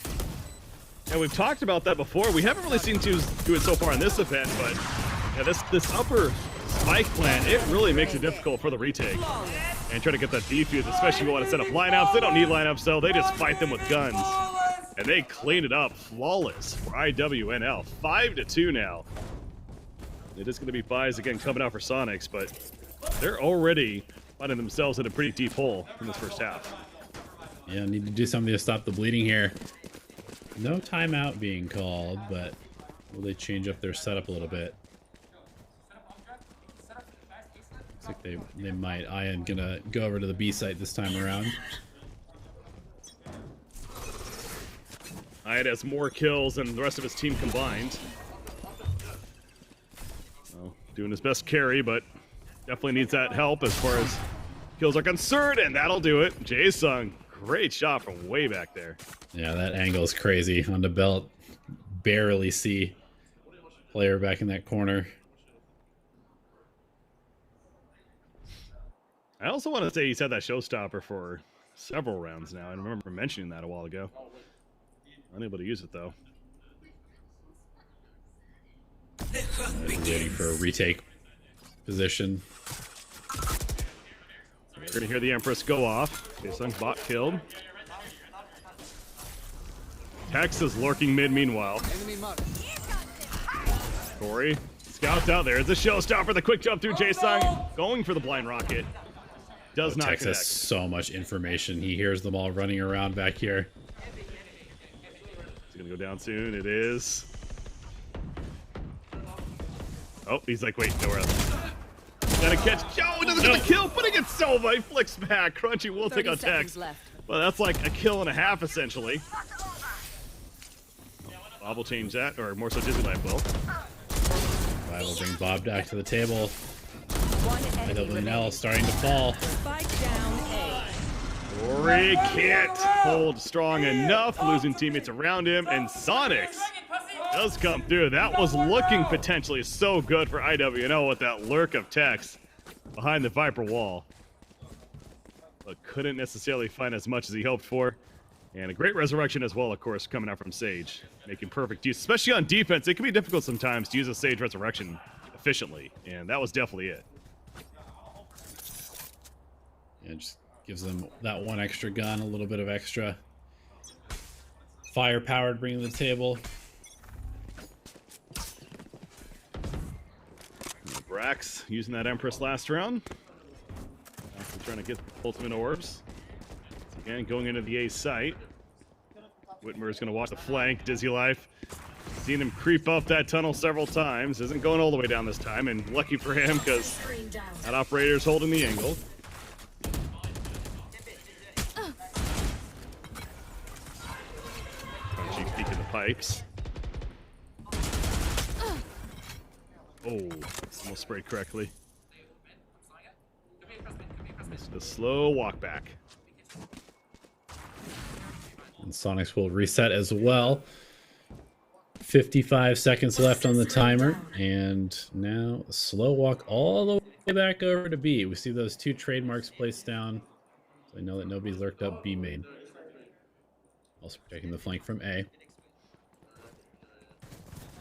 And we've talked about that before. We haven't really seen teams do it so far in this event, but yeah, this upper spike plant, it really makes it difficult for the retake and try to get that defuse, especially if you want to set up lineups. They don't need lineups, so they just fight them with guns. And they clean it up flawless for IWNL. 5-2 now. It is going to be buys again coming out for Soniqs, but they're already finding themselves in a pretty deep hole in this first half. Yeah, need to do something to stop the bleeding here. No timeout being called, but will they change up their setup a little bit? Looks like they might. Ian gonna go over to the B site this time around. Ian has more kills than the rest of his team combined. Well, doing his best carry, but definitely needs that help as far as kills are concerned, and that'll do it. Jae-sung, great shot from way back there. Yeah, that angle is crazy on the belt. Barely see player back in that corner. I also want to say he's had that showstopper for several rounds now. I remember mentioning that a while ago. Unable to use it though. Waiting for a retake position. We're gonna hear the Empress go off. Jae-sung's bot killed. Tex is lurking mid meanwhile. Corey, scouts out there. It's a showstopper. The quick jump through Jae-sung. Going for the blind rocket. Does not Tex connect. has so much information. He hears them all running around back here. It's gonna go down soon. It is. Oh, he's like, wait, nowhere else. Gotta catch. Oh, he doesn't get the kill, but he gets Sova. He flicks back. Crunchy will take on Tex. Well, that's like a kill and a half, essentially. Bob will change that, or more so Disney Life will. I will bring Bob back to the table. IWNL starting to fall. Spike down A. Corey can't hold strong enough, losing teammates around him, and Soniqs does come through. That was looking potentially so good for IWNL with that lurk of Tex behind the Viper wall. But couldn't necessarily find as much as he hoped for. And a great resurrection as well, of course, coming out from Sage. Making perfect use, especially on defense. It can be difficult sometimes to use a Sage resurrection efficiently, and that was definitely it. Yeah, just gives them that one extra gun, a little bit of extra firepower to bring to the table. Brax using that Empress last round. After trying to get the ultimate orbs. Again, going into the A site. Whitmer is going to watch the flank. Dizzy Life. Seen him creep up that tunnel several times. Isn't going all the way down this time, and lucky for him because that operator's holding the angle. She's peeking the pipes. Oh, almost sprayed correctly. Missed a slow walk back. And Soniqs will reset as well. 55 seconds left on the timer, and now a slow walk all the way back over to B. We see those 2 trademarks placed down, so I know that nobody's lurked up B main. Also protecting the flank from A.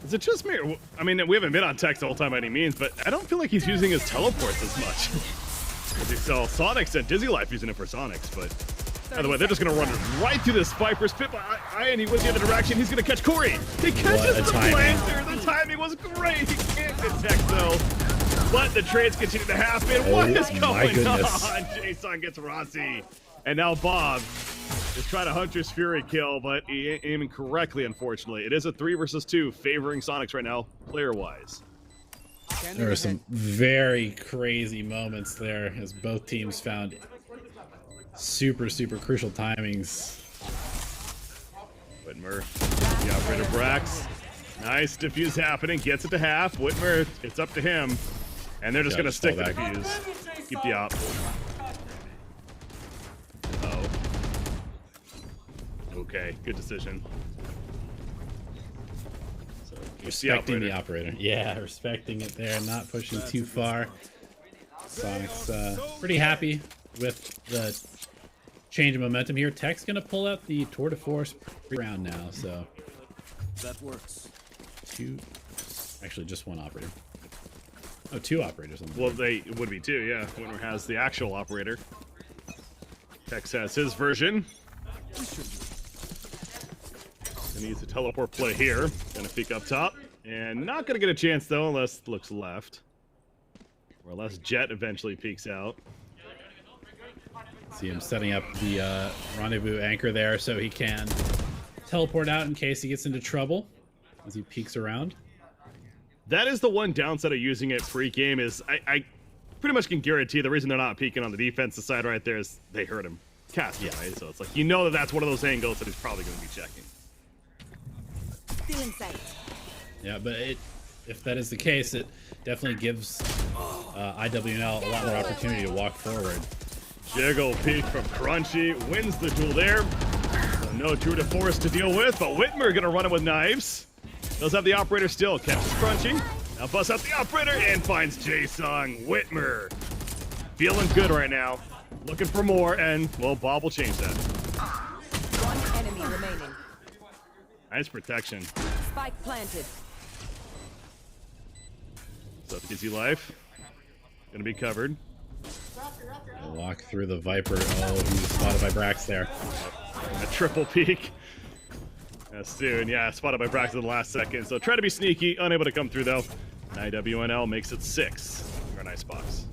Is it just me? I mean, we haven't been on text the whole time by any means, but I don't feel like he's using his teleports as much. As he saw Soniqs and Dizzy Life using it for Soniqs, but by the way, they're just going to run right through this Viper's pit by and he went the other direction. He's going to catch Corey. He catches the planter. The timing was great. He can't detect, though. But the trades continue to happen. What is going on? Jason gets Rossi. And now Bob is trying to Hunter's Fury kill, but he aimed incorrectly, unfortunately. It is a 3 versus 2 favoring Soniqs right now, player-wise. There were some very crazy moments there as both teams found super crucial timings. Whitmer, the operator Brax. Nice diffuse happening, gets it to half. Whitmer, it's up to him. And they're just going to stick the defuse. Keep the op. Oh. Okay, good decision. So respecting the operator. Yeah, respecting it there, not pushing too far. Soniqs pretty happy with the change of momentum here. Tech's gonna pull out the Tour de Force round now, so that works. Actually just 1 operator. Oh, 2 operators on the board. Well, it would be 2, yeah. Winner has the actual operator. Tex has his version. He needs a teleport play here. Gonna peek up top. And not gonna get a chance though, unless looks left. Or unless Jet eventually peeks out. See him setting up the rendezvous anchor there so he can teleport out in case he gets into trouble as he peeks around. That is the one downside of using it pre-game is I pretty much can guarantee the reason they're not peeking on the defensive side right there is they heard him cast it, right? So it's like, you know that's one of those angles that he's probably going to be checking. Still in sight. Yeah, but if that is the case, it definitely gives Iwnl a lot more opportunity to walk forward. Jiggle peek from Crunchy, wins the duel there. So no Tour de Force to deal with, but Whitmer gonna run it with knives. Does have the operator still, catches Crunchy. Now busts out the operator and finds Jason. Whitmer feeling good right now. Looking for more, and well, Bob will change that. 1 enemy remaining. Nice protection. Spike planted. So Dizzy Life gonna be covered. Walk through the Viper. Oh, he's spotted by Brax there. A triple peek. Soon, yeah, spotted by Brax in the last second. So try to be sneaky, unable to come through though. Iwnl makes it 6 for a nice box.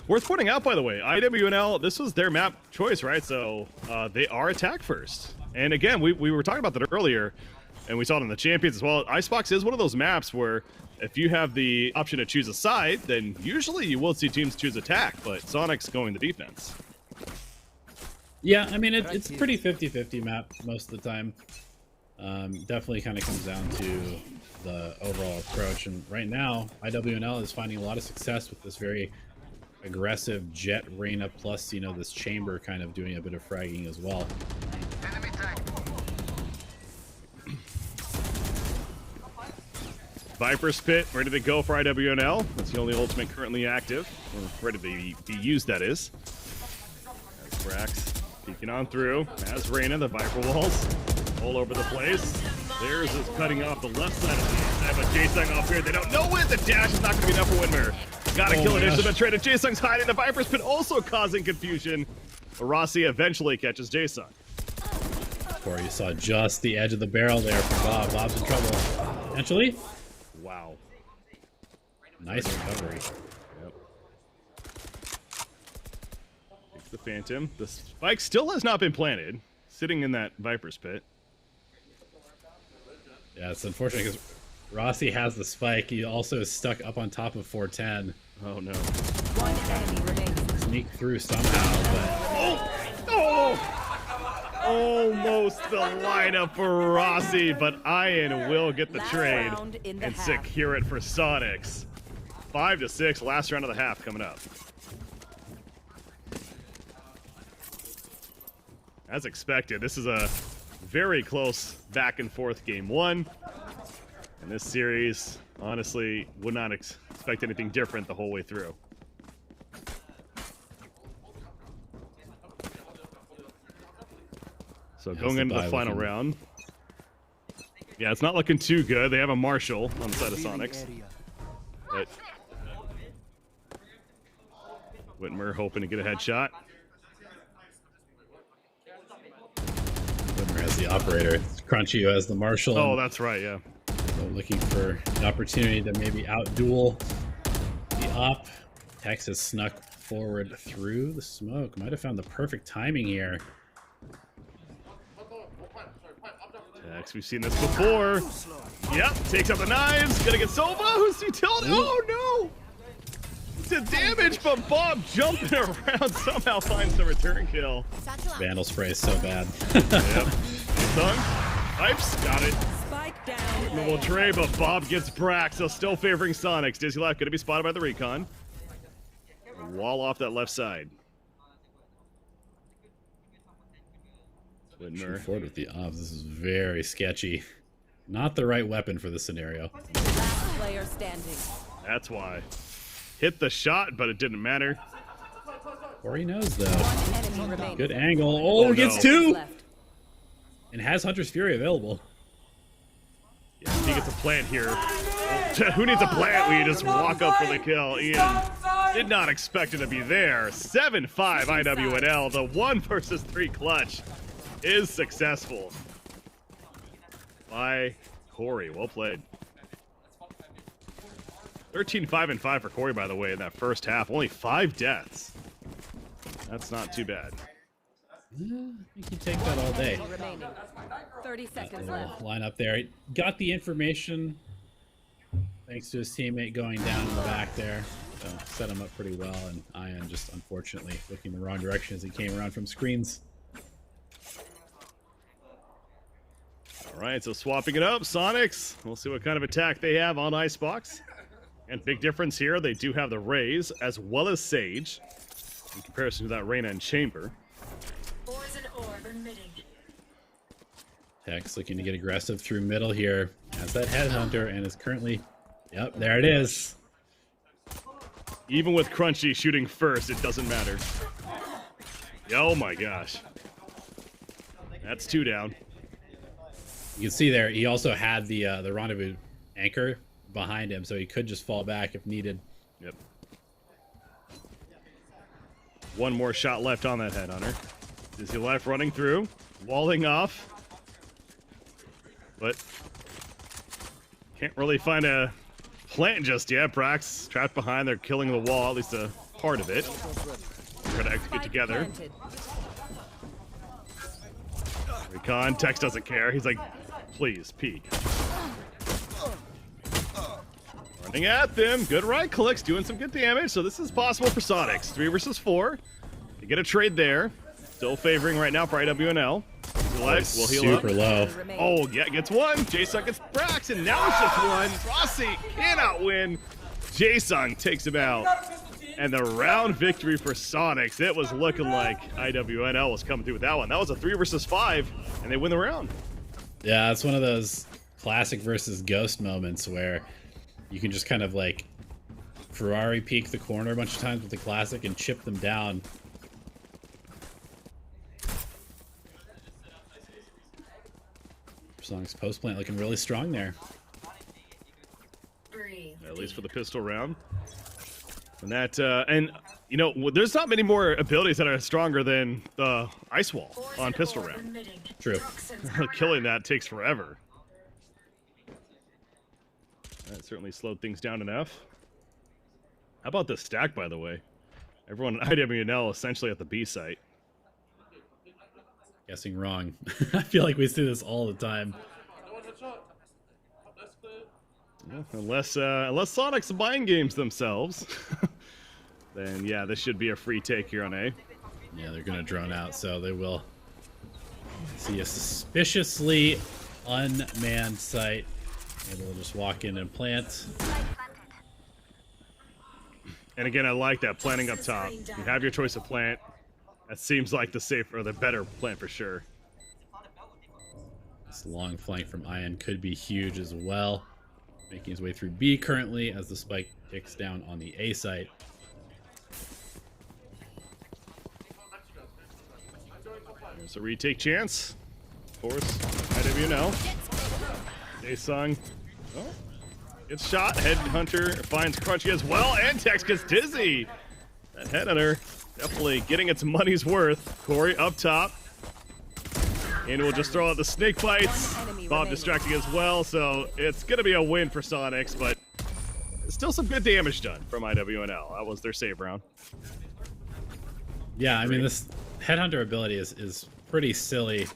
Worth pointing out, by the way, Iwnl, this was their map choice, right? So they are attack first. And again, we were talking about that earlier, and we saw it in the Champions as well. Icebox is one of those maps where if you have the option to choose a side, then usually you will see teams choose attack, but Soniqs going the defense. Yeah, I mean, it's a pretty 50-50 map most of the time. Definitely kind of comes down to the overall approach. And right now, Iwnl is finding a lot of success with this very aggressive Jet Reyna plus, you know, this chamber kind of doing a bit of fragging as well. Viper Spit, ready to go for Iwnl. That's the only ultimate currently active. Or ready to be used, that is. That's Brax peeking on through. As Reyna, the Viper walls all over the place. Theirs is cutting off the left side of the side, but Jason off here. They don't know it. The dash is not going to be enough for Whitmer. Gotta kill it. It's been traded. Jason's hiding. The Viper Spit also causing confusion. Rossi eventually catches Jason. Corey saw just the edge of the barrel there for Bob. Bob's in trouble. Potentially. Wow. Nice recovery. Yep. Takes the Phantom. The spike still has not been planted. Sitting in that Viper's pit. Yeah, it's unfortunate because Rossi has the spike. He also is stuck up on top of 410. Oh no. 1 enemy remaining. Sneak through somehow, but... Oh! Almost the lineup for Rossi, but Ian will get the trade and secure it for Soniqs. 5-6, last round of the half coming up. As expected, this is a very close back and forth game one. And this series, honestly, would not expect anything different the whole way through. So going into the final round. Yeah, it's not looking too good. They have a Marshall on the side of Soniqs. But Whitmer hoping to get a headshot. Whitmer has the operator. It's Crunchy who has the Marshall. Oh, that's right, yeah. So looking for an opportunity to maybe outduel the op. Tex has snuck forward through the smoke. Might have found the perfect timing here. Tex, we've seen this before. Yep, takes out the knives. Gonna get Sova. Who's utility? Oh no! It's a damage, but Bob jumping around somehow finds the return kill. Vandal spray is so bad. Yep. Stung. Pipes. Got it. Spike down. Little Trey, but Bob gets Brack, so still favoring Soniqs. Dizzy Life gonna be spotted by the recon. Wall off that left side. Shooting forward with the ops. This is very sketchy. Not the right weapon for this scenario. Last player standing. That's why. Hit the shot, but it didn't matter. Corey knows though. Enemy remaining. Good angle. Oh, Oh, gets no. two! Left. And has Hunter's Fury available. Yeah, he gets a plant here. Who needs a plant when you just walk up for the kill? Ian did not expect it to be there. 7-5 IWNL. The 1 versus 3 clutch is successful by Corey. Well played. 13-5-5 for Corey, by the way, in that first half. Only 5 deaths. That's not too bad. I think you take that all day. Remaining. 30 seconds Little left. line up there. He got the information thanks to his teammate going down in the back there. So set him up pretty well, and Ion just unfortunately looking the wrong direction as he came around from screens. All right, so swapping it up, Soniqs. We'll see what kind of attack they have on Icebox. And big difference here, they do have the Raze as well as Sage in comparison to that Reyna and Chamber. Tex looking to get aggressive through middle here. Has that headhunter and is currently... Yep, there it is. Even with Crunchy shooting first, it doesn't matter. Oh my gosh. That's 2 down. You can see there, he also had the rendezvous anchor behind him, so he could just fall back if needed. Yep. 1 more shot left on that headhunter. Dizzy Life running through, walling off. But can't really find a plant just yet. Brax trapped behind. They're killing the wall, at least a part of it. They're gonna get together. Recon, Tex doesn't care. He's like, please, peek. Running at them. Good right clicks, doing some good damage. So this is possible for Soniqs. 3 versus 4. They get a trade there. Still favoring right now for IWNL. Life will heal Super up. low. Oh, yeah, gets 1. Jason gets Brax, and now it's just 1. Rossi cannot win. Jason takes him out. And the round victory for Soniqs. It was looking like IWNL was coming through with that one. That was a 3 versus 5, and they win the round. Yeah, it's one of those classic versus ghost moments where you can just kind of like Ferrari peek the corner a bunch of times with the classic and chip them down. Soniqs post plant looking really strong there. At least for the pistol round. And that, and you know, there's not many more abilities that are stronger than the ice wall on pistol round. True. Killing that takes forever. That certainly slowed things down enough. How about this stack, by the way? Everyone at IWNL essentially at the B site. Guessing wrong. I feel like we see this all the time. Well, unless Soniqs buying games themselves, then yeah, this should be a free take here on A. Yeah, they're gonna drone out, so they will see a suspiciously unmanned site. Able to just walk in and plant. And again, I like that planting up top. You have your choice of plant. That seems like the safer or the better plant for sure. This long flank from Ian could be huge as well. Making his way through B currently as the spike ticks down on the A site. There's a retake chance. Of course, IWNL. Daesung. Oh, gets shot. Headhunter finds Crunchy as well, and Tex gets dizzy. That Headhunter definitely getting its money's worth. Corey up top. And we'll just throw out the snake bites. Bob distracting as well, so it's going to be a win for Soniqs, but still some good damage done from IWNL. That was their save round. Yeah, I mean, this Headhunter ability is pretty silly,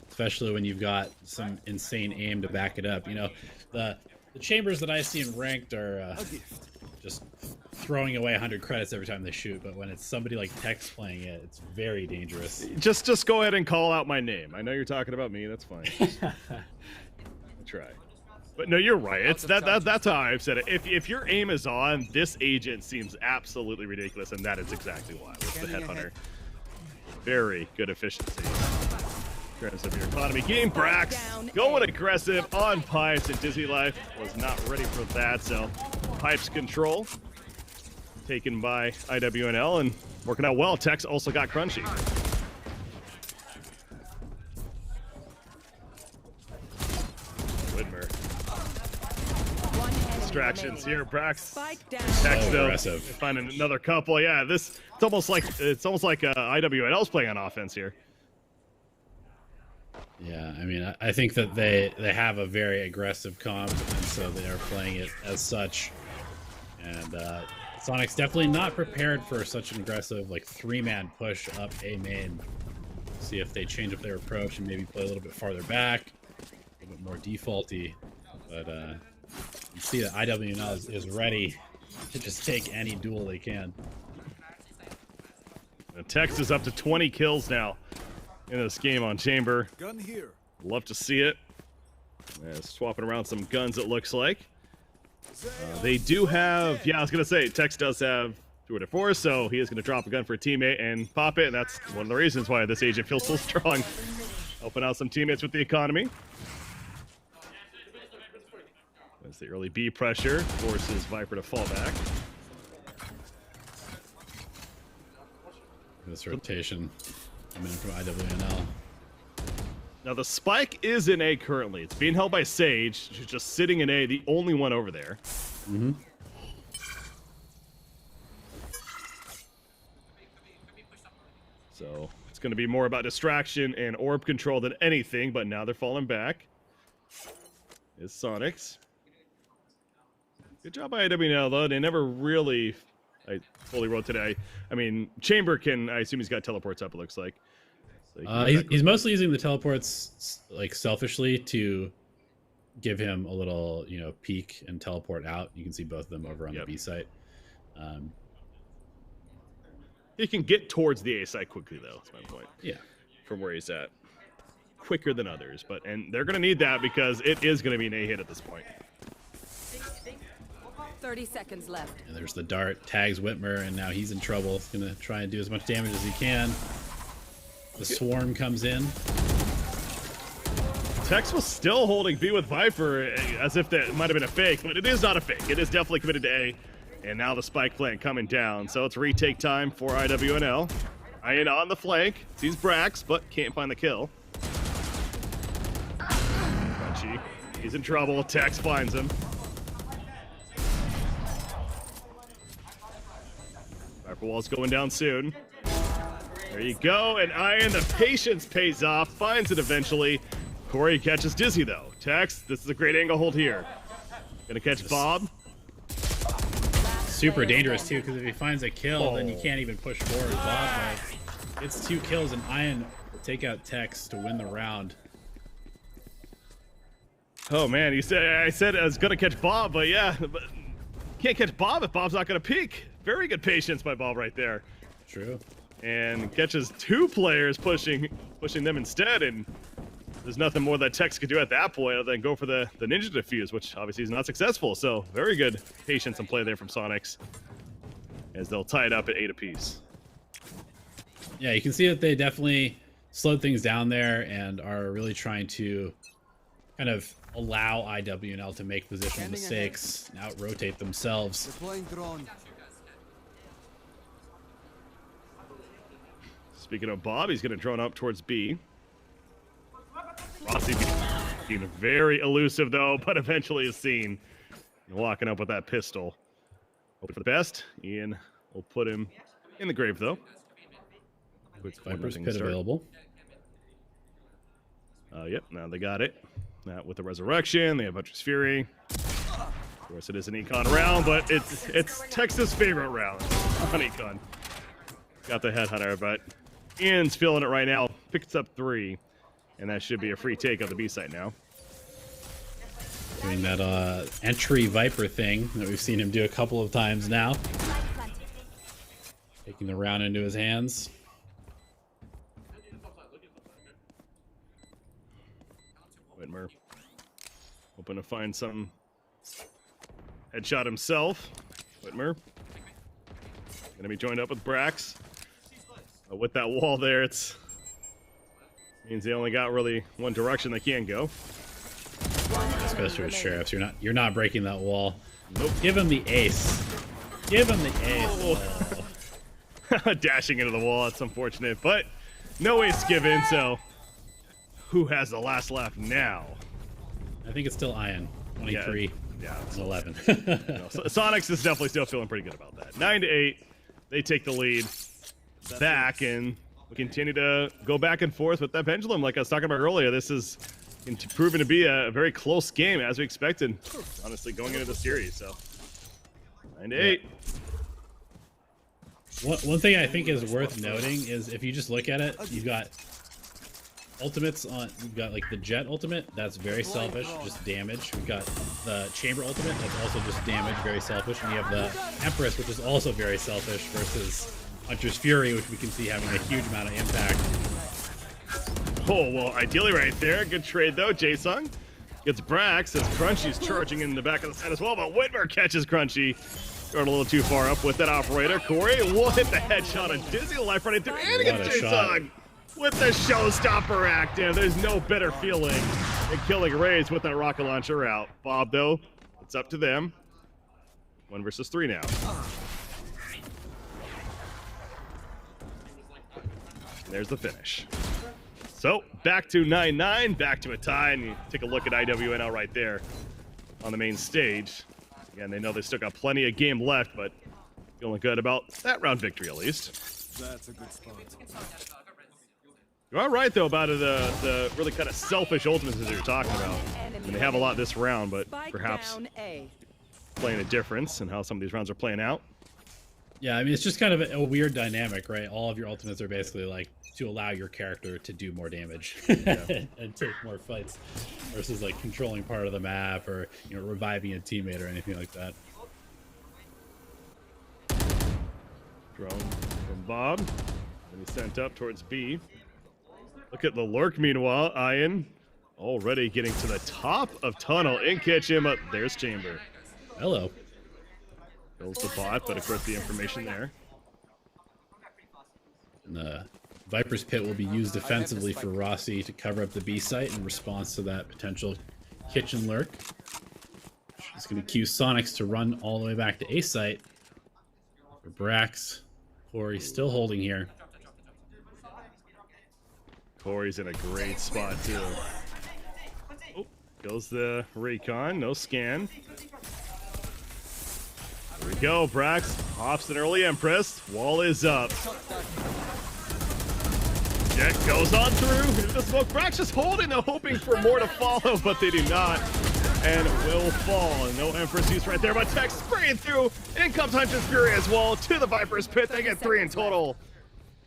especially when you've got some insane aim to back it up. You know, the chambers that I see in ranked are just throwing away 100 credits every time they shoot, but when it's somebody like Tex playing it, it's very dangerous. Just go ahead and call out my name. I know you're talking about me. That's fine. I'll try. But no, you're right. It's that's how I've said it. If your aim is on, this agent seems absolutely ridiculous, and that is exactly why. With the Headhunter, very good efficiency. In terms of your economy game, Brax going aggressive on Pipes, and Dizzy Life was not ready for that. So Pipes control taken by IWNL and working out well. Tex also got Crunchy. Whitmer. Distractions here. Brax. Tex though finding another couple. Yeah, this it's almost like IWNL's playing on offense here. Yeah, I mean, I think that they have a very aggressive comp, and so they are playing it as such. And Soniqs definitely not prepared for such an aggressive, like, 3-man push up A main. See if they change up their approach and maybe play a little bit farther back, a little bit more defaulty. But you see that IWNL is ready to just take any duel they can. And Tex is up to 20 kills now in this game on Chamber. Gun here. Love to see it. Swapping around some guns, it looks like. They do have, yeah, I was going to say, Tex does have 204, so he is going to drop a gun for a teammate and pop it, and that's one of the reasons why this agent feels so strong. Helping out some teammates with the economy. As the early B pressure forces Viper to fall back. This rotation coming in from IWNL. Now the spike is in A currently. It's being held by Sage. She's just sitting in A, the only one over there. Mm-hmm. So it's going to be more about distraction and orb control than anything, but now they're falling back. Is Soniqs. Good job by IWNL, though. They never really fully rotated. I mean, Chamber can, I assume he's got teleports up, it looks like. So he's mostly using the teleports, like, selfishly to give him a little, you know, peek and teleport out. You can see both of them over on the B site. He can get towards the A site quickly, though. That's my point. Yeah. From where he's at. Quicker than others. And they're going to need that because it is going to be an A hit at this point. 30 seconds left. And there's the dart, tags Whitmer, and now he's in trouble. He's going to try and do as much damage as he can. The swarm comes in. Tex was still holding B with Viper as if that might have been a fake, but it is not a fake. It is definitely committed to A. And now the spike plant coming down. So it's retake time for IWNL. Ian on the flank. Sees Brax, but can't find the kill. Crunchy. He's in trouble. Tex finds him. Viper wall's going down soon. There you go. And Ian, the patience pays off. Finds it eventually. Corey catches Dizzy, though. Tex, this is a great angle hold here. Gonna catch Bob. Super dangerous, too, because if he finds a kill, then you can't even push forward. Bob gets 2 kills, and Ian will take out Tex to win the round. Oh, man. I said I was gonna catch Bob, but yeah. But can't catch Bob if Bob's not gonna peek. Very good patience by Bob right there. True. And catches 2 players pushing them instead, and there's nothing more that Tex could do at that point other than go for the ninja defuse, which obviously is not successful. So very good patience and play there from Soniqs as they'll tie it up at 8 apiece. Yeah, you can see that they definitely slowed things down there and are really trying to kind of allow IWNL to make positional mistakes and out-rotate themselves. Deploying drone. Speaking of Bob, he's going to drone up towards B. Rossi being very elusive, though, but eventually is seen. Walking up with that pistol. Hoping for the best. Ian will put him in the grave, though. Quick Viper's pit available. Yep, now they got it. That with the resurrection, they have Hunter's Fury. Of course, it is an econ round, but it's Texas' favorite round on econ. Got the headhunter, but Ian's feeling it right now. Picks up 3, and that should be a free take on the B site now. Doing that entry Viper thing that we've seen him do a couple of times now. Taking the round into his hands. Whitmer hoping to find some headshot himself. Whitmer gonna be joined up with Brax. With that wall there, it's means they only got really one direction they can go. Especially with sheriffs, you're not breaking that wall. Nope. Give him the ace. Give him the ace. Oh. Dashing into the wall, it's unfortunate, but no ace given, so who has the last laugh now? I think it's still Ian. 23 yeah, and 11. Soniqs is definitely still feeling pretty good about that. 9-8, they take the lead back, and we continue to go back and forth with that pendulum like I was talking about earlier. This is proven to be a very close game, as we expected, honestly, going into the series. So 9-8. One thing I think is worth noting is if you just look at it, you've got ultimates on. You've got like the Jet ultimate, that's very selfish, just damage. We've got the Chamber ultimate, that's also just damage, very selfish. And you have the Empress, which is also very selfish, versus Hunter's Fury, which we can see having a huge amount of impact. Oh, well, ideally right there. Good trade, though. Jason gets Brax as Crunchy's charging in the back of the side as well, but Whitmer catches Crunchy. Going a little too far up with that operator. Corey will hit the headshot on Dizzy. Life running through, and against Jason with the showstopper active. There's no better feeling than killing Rays with that rocket launcher out. Bob, though, it's up to them. 1 versus 3 now. There's the finish. So, back to 9-9, back to a tie, and you take a look at IWNL right there on the main stage. Again, they know they still got plenty of game left, but feeling good about that round victory at least. That's a good spot. You are right, though, about the really kind of selfish ultimates that you're talking about. And they have a lot this round, but perhaps playing a difference in how some of these rounds are playing out. Yeah, I mean, it's just kind of a weird dynamic, right? All of your ultimates are basically like to allow your character to do more damage and take more fights versus like controlling part of the map or, you know, reviving a teammate or anything like that. Drone from Bob. And he's sent up towards B. Look at the lurk, meanwhile. Ian already getting to the top of tunnel in kitchen, but there's Chamber. Hello. Kills the bot, but of course the information there. And the Viper's Pit will be used defensively for Rossi to cover up the B site in response to that potential kitchen lurk. It's going to cue Soniqs to run all the way back to A site. For Brax, Corey still holding here. Corey's in a great spot too. Oh, goes the recon, no scan. There we go, Brax pops an early Empress. Wall is up. Jet goes on through into the smoke. Brax just holding, though, hoping for more to follow, but they do not. And will fall. No Empress use right there, but Tech spraying through. In comes Hunter's Fury as well to the Viper's Pit. They get 3 in total.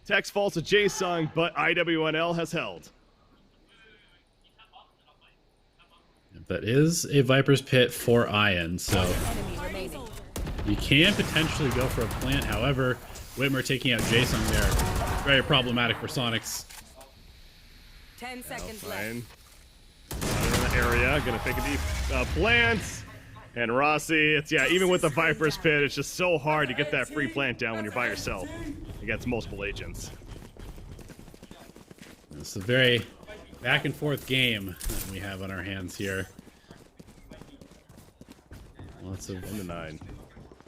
Tex falls to J-Sung, but IWNL has held. That is a Viper's Pit for Ian, so you can potentially go for a plant. However, Whitmer taking out J-Sung there, very problematic for Soniqs. 10 seconds Fine. left. In the area, gonna take a deep plant. And Rossi, it's, yeah, even with the Viper's Pit, it's just so hard to get that free plant down when you're by yourself against multiple agents. It's a very back and forth game that we have on our hands here. Lots of 1-9.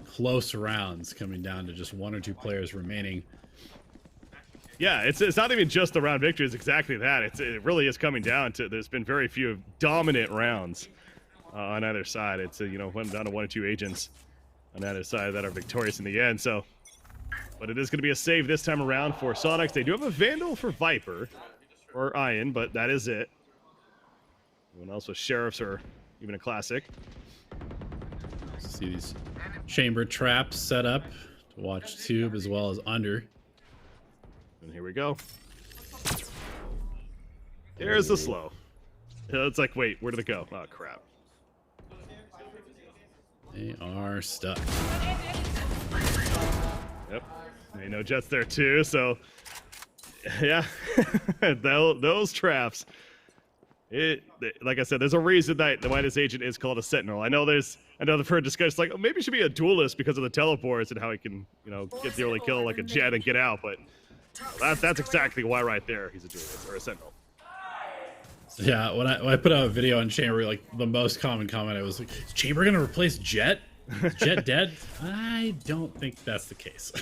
Close rounds coming down to just 1 or 2 players remaining. Yeah, it's not even just the round victory. It's exactly that. It really is coming down to, there's been very few dominant rounds on either side. It's, went down to 1 or 2 agents on either side that are victorious in the end. So, but it is going to be a save this time around for Soniqs. They do have a Vandal for Viper or Iron, but that is it. Everyone else with Sheriffs or even a Classic. See these chamber traps set up to watch tube as well as under. And here we go. There's the slow. It's like, wait, where did it go? Oh, crap. They are stuck. Yep. They know Jet's there too, so yeah. Those traps. Like I said, there's a reason that the Midas agent is called a Sentinel. I know I've heard discussions like, oh, maybe it should be a duelist because of the teleports and how he can, get the early kill like a Jet and get out, but that's exactly why right there he's a duelist or a Sentinel. Yeah, when I put out a video on Chamber, like the most common comment, I was like, is Chamber gonna replace Jet? Is Jet dead? I don't think that's the case.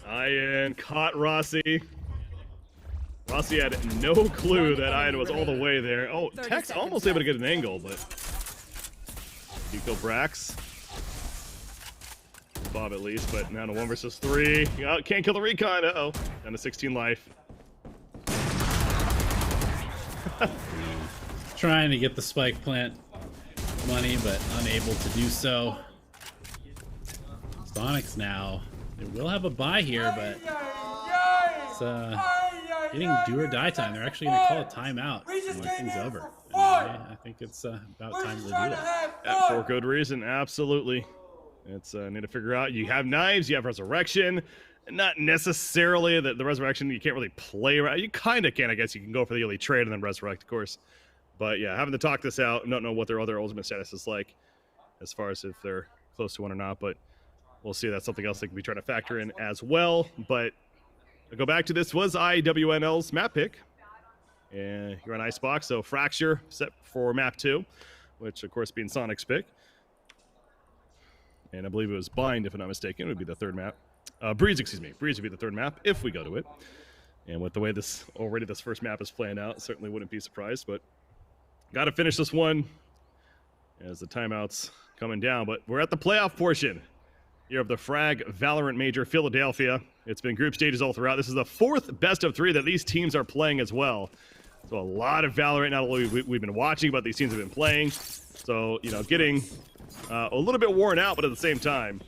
Ian caught Rossi. Rossi had no clue that Ian was all the way there. Oh, Tech's almost able to get an angle, but you kill Brax. Bob at least, but now to 1 versus 3. Can't kill the recon. Uh-oh. Down to 16 life. Trying to get the spike plant money, but unable to do so. Soniqs now. They will have a buy here, but it's getting do or die time. They're actually going to call a timeout and let things over. And I think it's about time to do that. Yeah, for good reason, absolutely. It's need to figure out. You have knives, you have resurrection. Not necessarily the resurrection. You can't really play around. You kind of can, I guess. You can go for the early trade and then resurrect, of course. But yeah, having to talk this out. Don't know what their other ultimate status is like, as far as if they're close to one or not. But we'll see. That's something else they can be trying to factor in as well. But I'll go back to this. Was Iwnl's map pick, and you're on Icebox. So Fracture set for map 2, which of course being Soniqs' pick. And I believe it was Bind, if I'm not mistaken. It would be the 3rd map. Breeze, excuse me. Breeze would be the 3rd map if we go to it. And with the way this first map is playing out, certainly wouldn't be surprised. But got to finish this one as the timeout's coming down. But we're at the playoff portion here of the Frag Valorant Major Philadelphia. It's been group stages all throughout. This is the 4th best of 3 that these teams are playing as well. So a lot of Valorant, not only we've been watching, but these teams have been playing. So, getting a little bit worn out, but at the same time,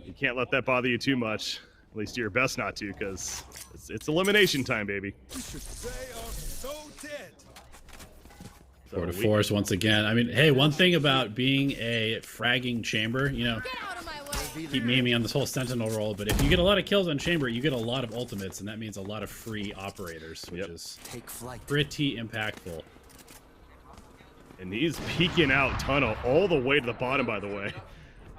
you can't let that bother you too much. At least do your best not to, because it's elimination time, baby. So 4 to force once again. I mean, hey, one thing about being a fragging chamber, keep memeing on this whole Sentinel role, but if you get a lot of kills on chamber, you get a lot of ultimates, and that means a lot of free operators, which is pretty impactful. And he's peeking out tunnel all the way to the bottom, by the way.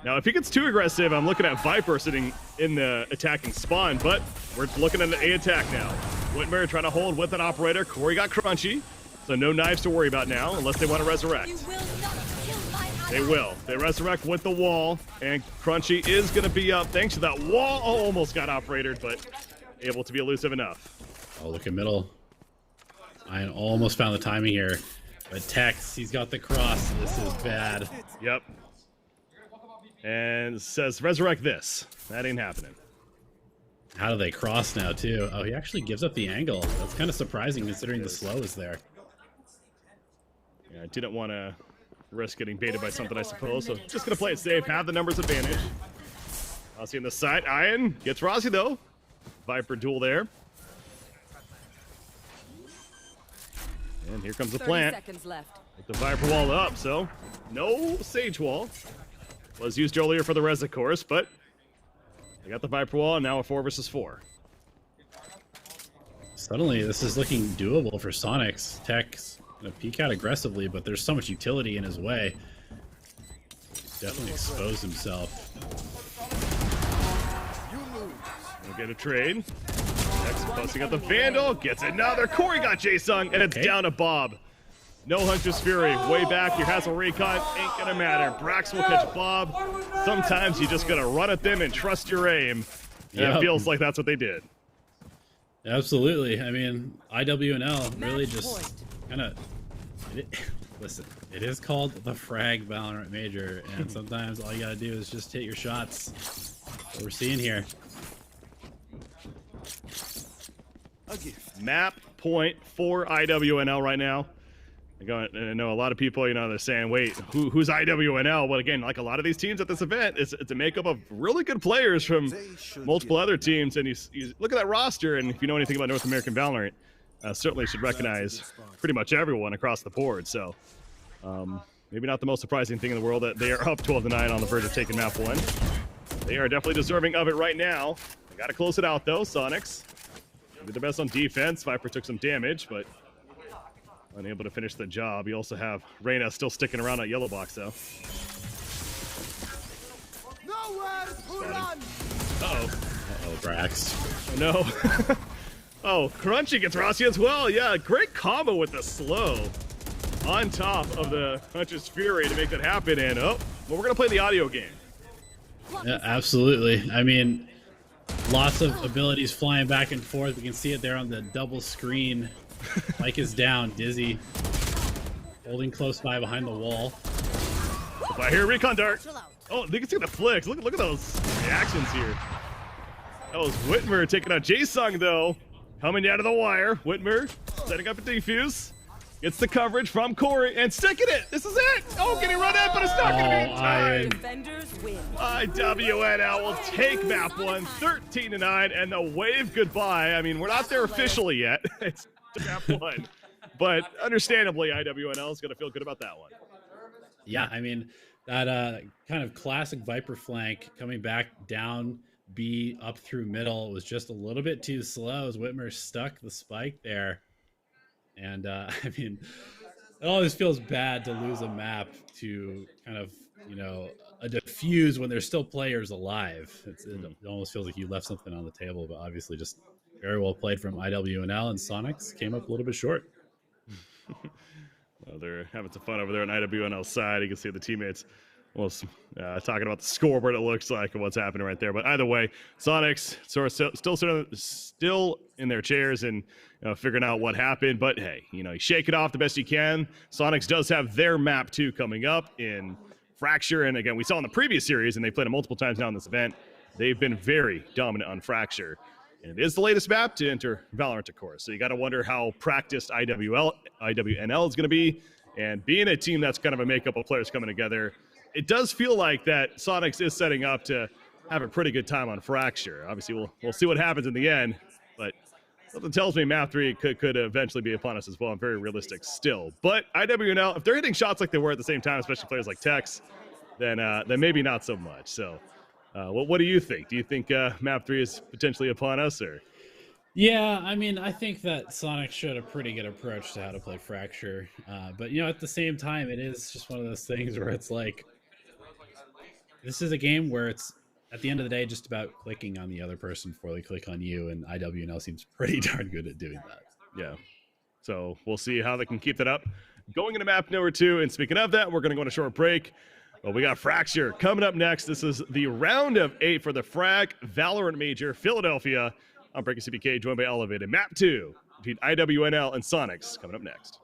Now, if he gets too aggressive, I'm looking at Viper sitting in the attacking spawn, but we're looking at an A attack now. Whitmer trying to hold with an operator. Corey got crunchy, so no knives to worry about now, unless they want to resurrect. They will. They resurrect with the wall, and Crunchy is going to be up thanks to that wall. Oh, almost got operated, but able to be elusive enough. Oh, look at middle. I almost found the timing here. But Tex, he's got the cross. This is bad. Yep. And says, resurrect this. That ain't happening. How do they cross now, too? Oh, he actually gives up the angle. That's kind of surprising considering the slow is there. Yeah, I didn't want to risk getting baited by something, I suppose. So just going to play it safe, have the numbers advantage. Rossi on the side. Ian gets Rossi, though. Viper duel there. And here comes the plant. 30 seconds left. With the Viper wall up, so no Sage wall. Was used earlier for the res, of course, but they got the Viper wall, and now a 4 versus 4. Suddenly, this is looking doable for Soniqs. Tech's gonna peek out aggressively, but there's so much utility in his way. Definitely exposed himself. We'll get a trade. Next, posting up the Vandal, gets another. Corey got Jae-Sung, and it's down to Bob. No Hunter's Fury, way back. Your Hassel Recon ain't gonna matter. Brax will catch Bob. Sometimes you just gotta run at them and trust your aim. And it feels like that's what they did. Absolutely. I mean, IWNL really just kind of... Listen, it is called the Frag Valorant Major, and sometimes all you gotta do is just hit your shots. That's what we're seeing here. Map point for IWNL right now. I know a lot of people, you know, they're saying, wait, who's IWNL? Well, again, like a lot of these teams at this event, it's a makeup of really good players from multiple other teams. And you look at that roster, and if you know anything about North American Valorant, certainly should recognize pretty much everyone across the board. So maybe not the most surprising thing in the world that they are up 12-9 on the verge of taking map 1. They are definitely deserving of it right now. They got to close it out, though. Soniqs did their best on defense. Viper took some damage, but unable to finish the job. You also have Reyna still sticking around at yellow box, though. Uh-oh. Uh-oh, Brax. Oh, no. Oh, Crunchy gets Rossi as well. Yeah, great combo with the slow on top of the Hunter's Fury to make that happen. And, well, we're going to play the audio game. Yeah, absolutely. I mean, lots of abilities flying back and forth. We can see it there on the double screen. Mike is down. Dizzy holding close by behind the wall. I hear recon dart. Oh, you can see the flicks. Look at those reactions here. That was Whitmer taking out Jae-Sung, though. Coming down to the wire. Whitmer setting up a defuse. Gets the coverage from Corey and sticking it. This is it. Oh, getting run in, but it's not going to be in time. IWNL will take map 1, 13-9, and the wave goodbye. I mean, we're not there officially yet. It's map 1, but understandably, IWNL is going to feel good about that one. Yeah, I mean, that kind of classic Viper flank coming back down B up through middle was just a little bit too slow as Whitmer stuck the spike there. And I mean, it always feels bad to lose a map to kind of, you know, a defuse when there's still players alive. It almost feels like you left something on the table, but obviously just very well played from IWNL, and Soniqs came up a little bit short. Well, they're having some fun over there on IWNL's side. You can see the teammates talking about the scoreboard, it looks like, and what's happening right there. But either way, Soniqs still in their chairs and figuring out what happened. But hey, you shake it off the best you can. Soniqs does have their map 2 coming up in Fracture. And again, we saw in the previous series, and they played it multiple times now in this event, they've been very dominant on Fracture. And it is the latest map to enter Valorant, of course. So you got to wonder how practiced IWNL is going to be. And being a team that's kind of a makeup of players coming together, it does feel like that Soniqs is setting up to have a pretty good time on Fracture. Obviously, we'll see what happens in the end, but something tells me map 3 could eventually be upon us as well. I'm very realistic still. But IWNL, if they're hitting shots like they were at the same time, especially players like Tex, then maybe not so much. So what do you think? Do you think map 3 is potentially upon us, or? Yeah, I mean, I think that Soniqs showed a pretty good approach to how to play Fracture. But, at the same time, it is just one of those things where it's like, this is a game where it's, at the end of the day, just about clicking on the other person before they click on you, and IWNL seems pretty darn good at doing that. Yeah. So we'll see how they can keep that up. Going into map number 2, and speaking of that, we're going to go on a short break. Well, we got Fracture coming up next. This is the round of 8 for the Frag Valorant Major, Philadelphia. I'm Breaking CPK, joined by Elevated. Map 2 between IWNL and Soniqs coming up next.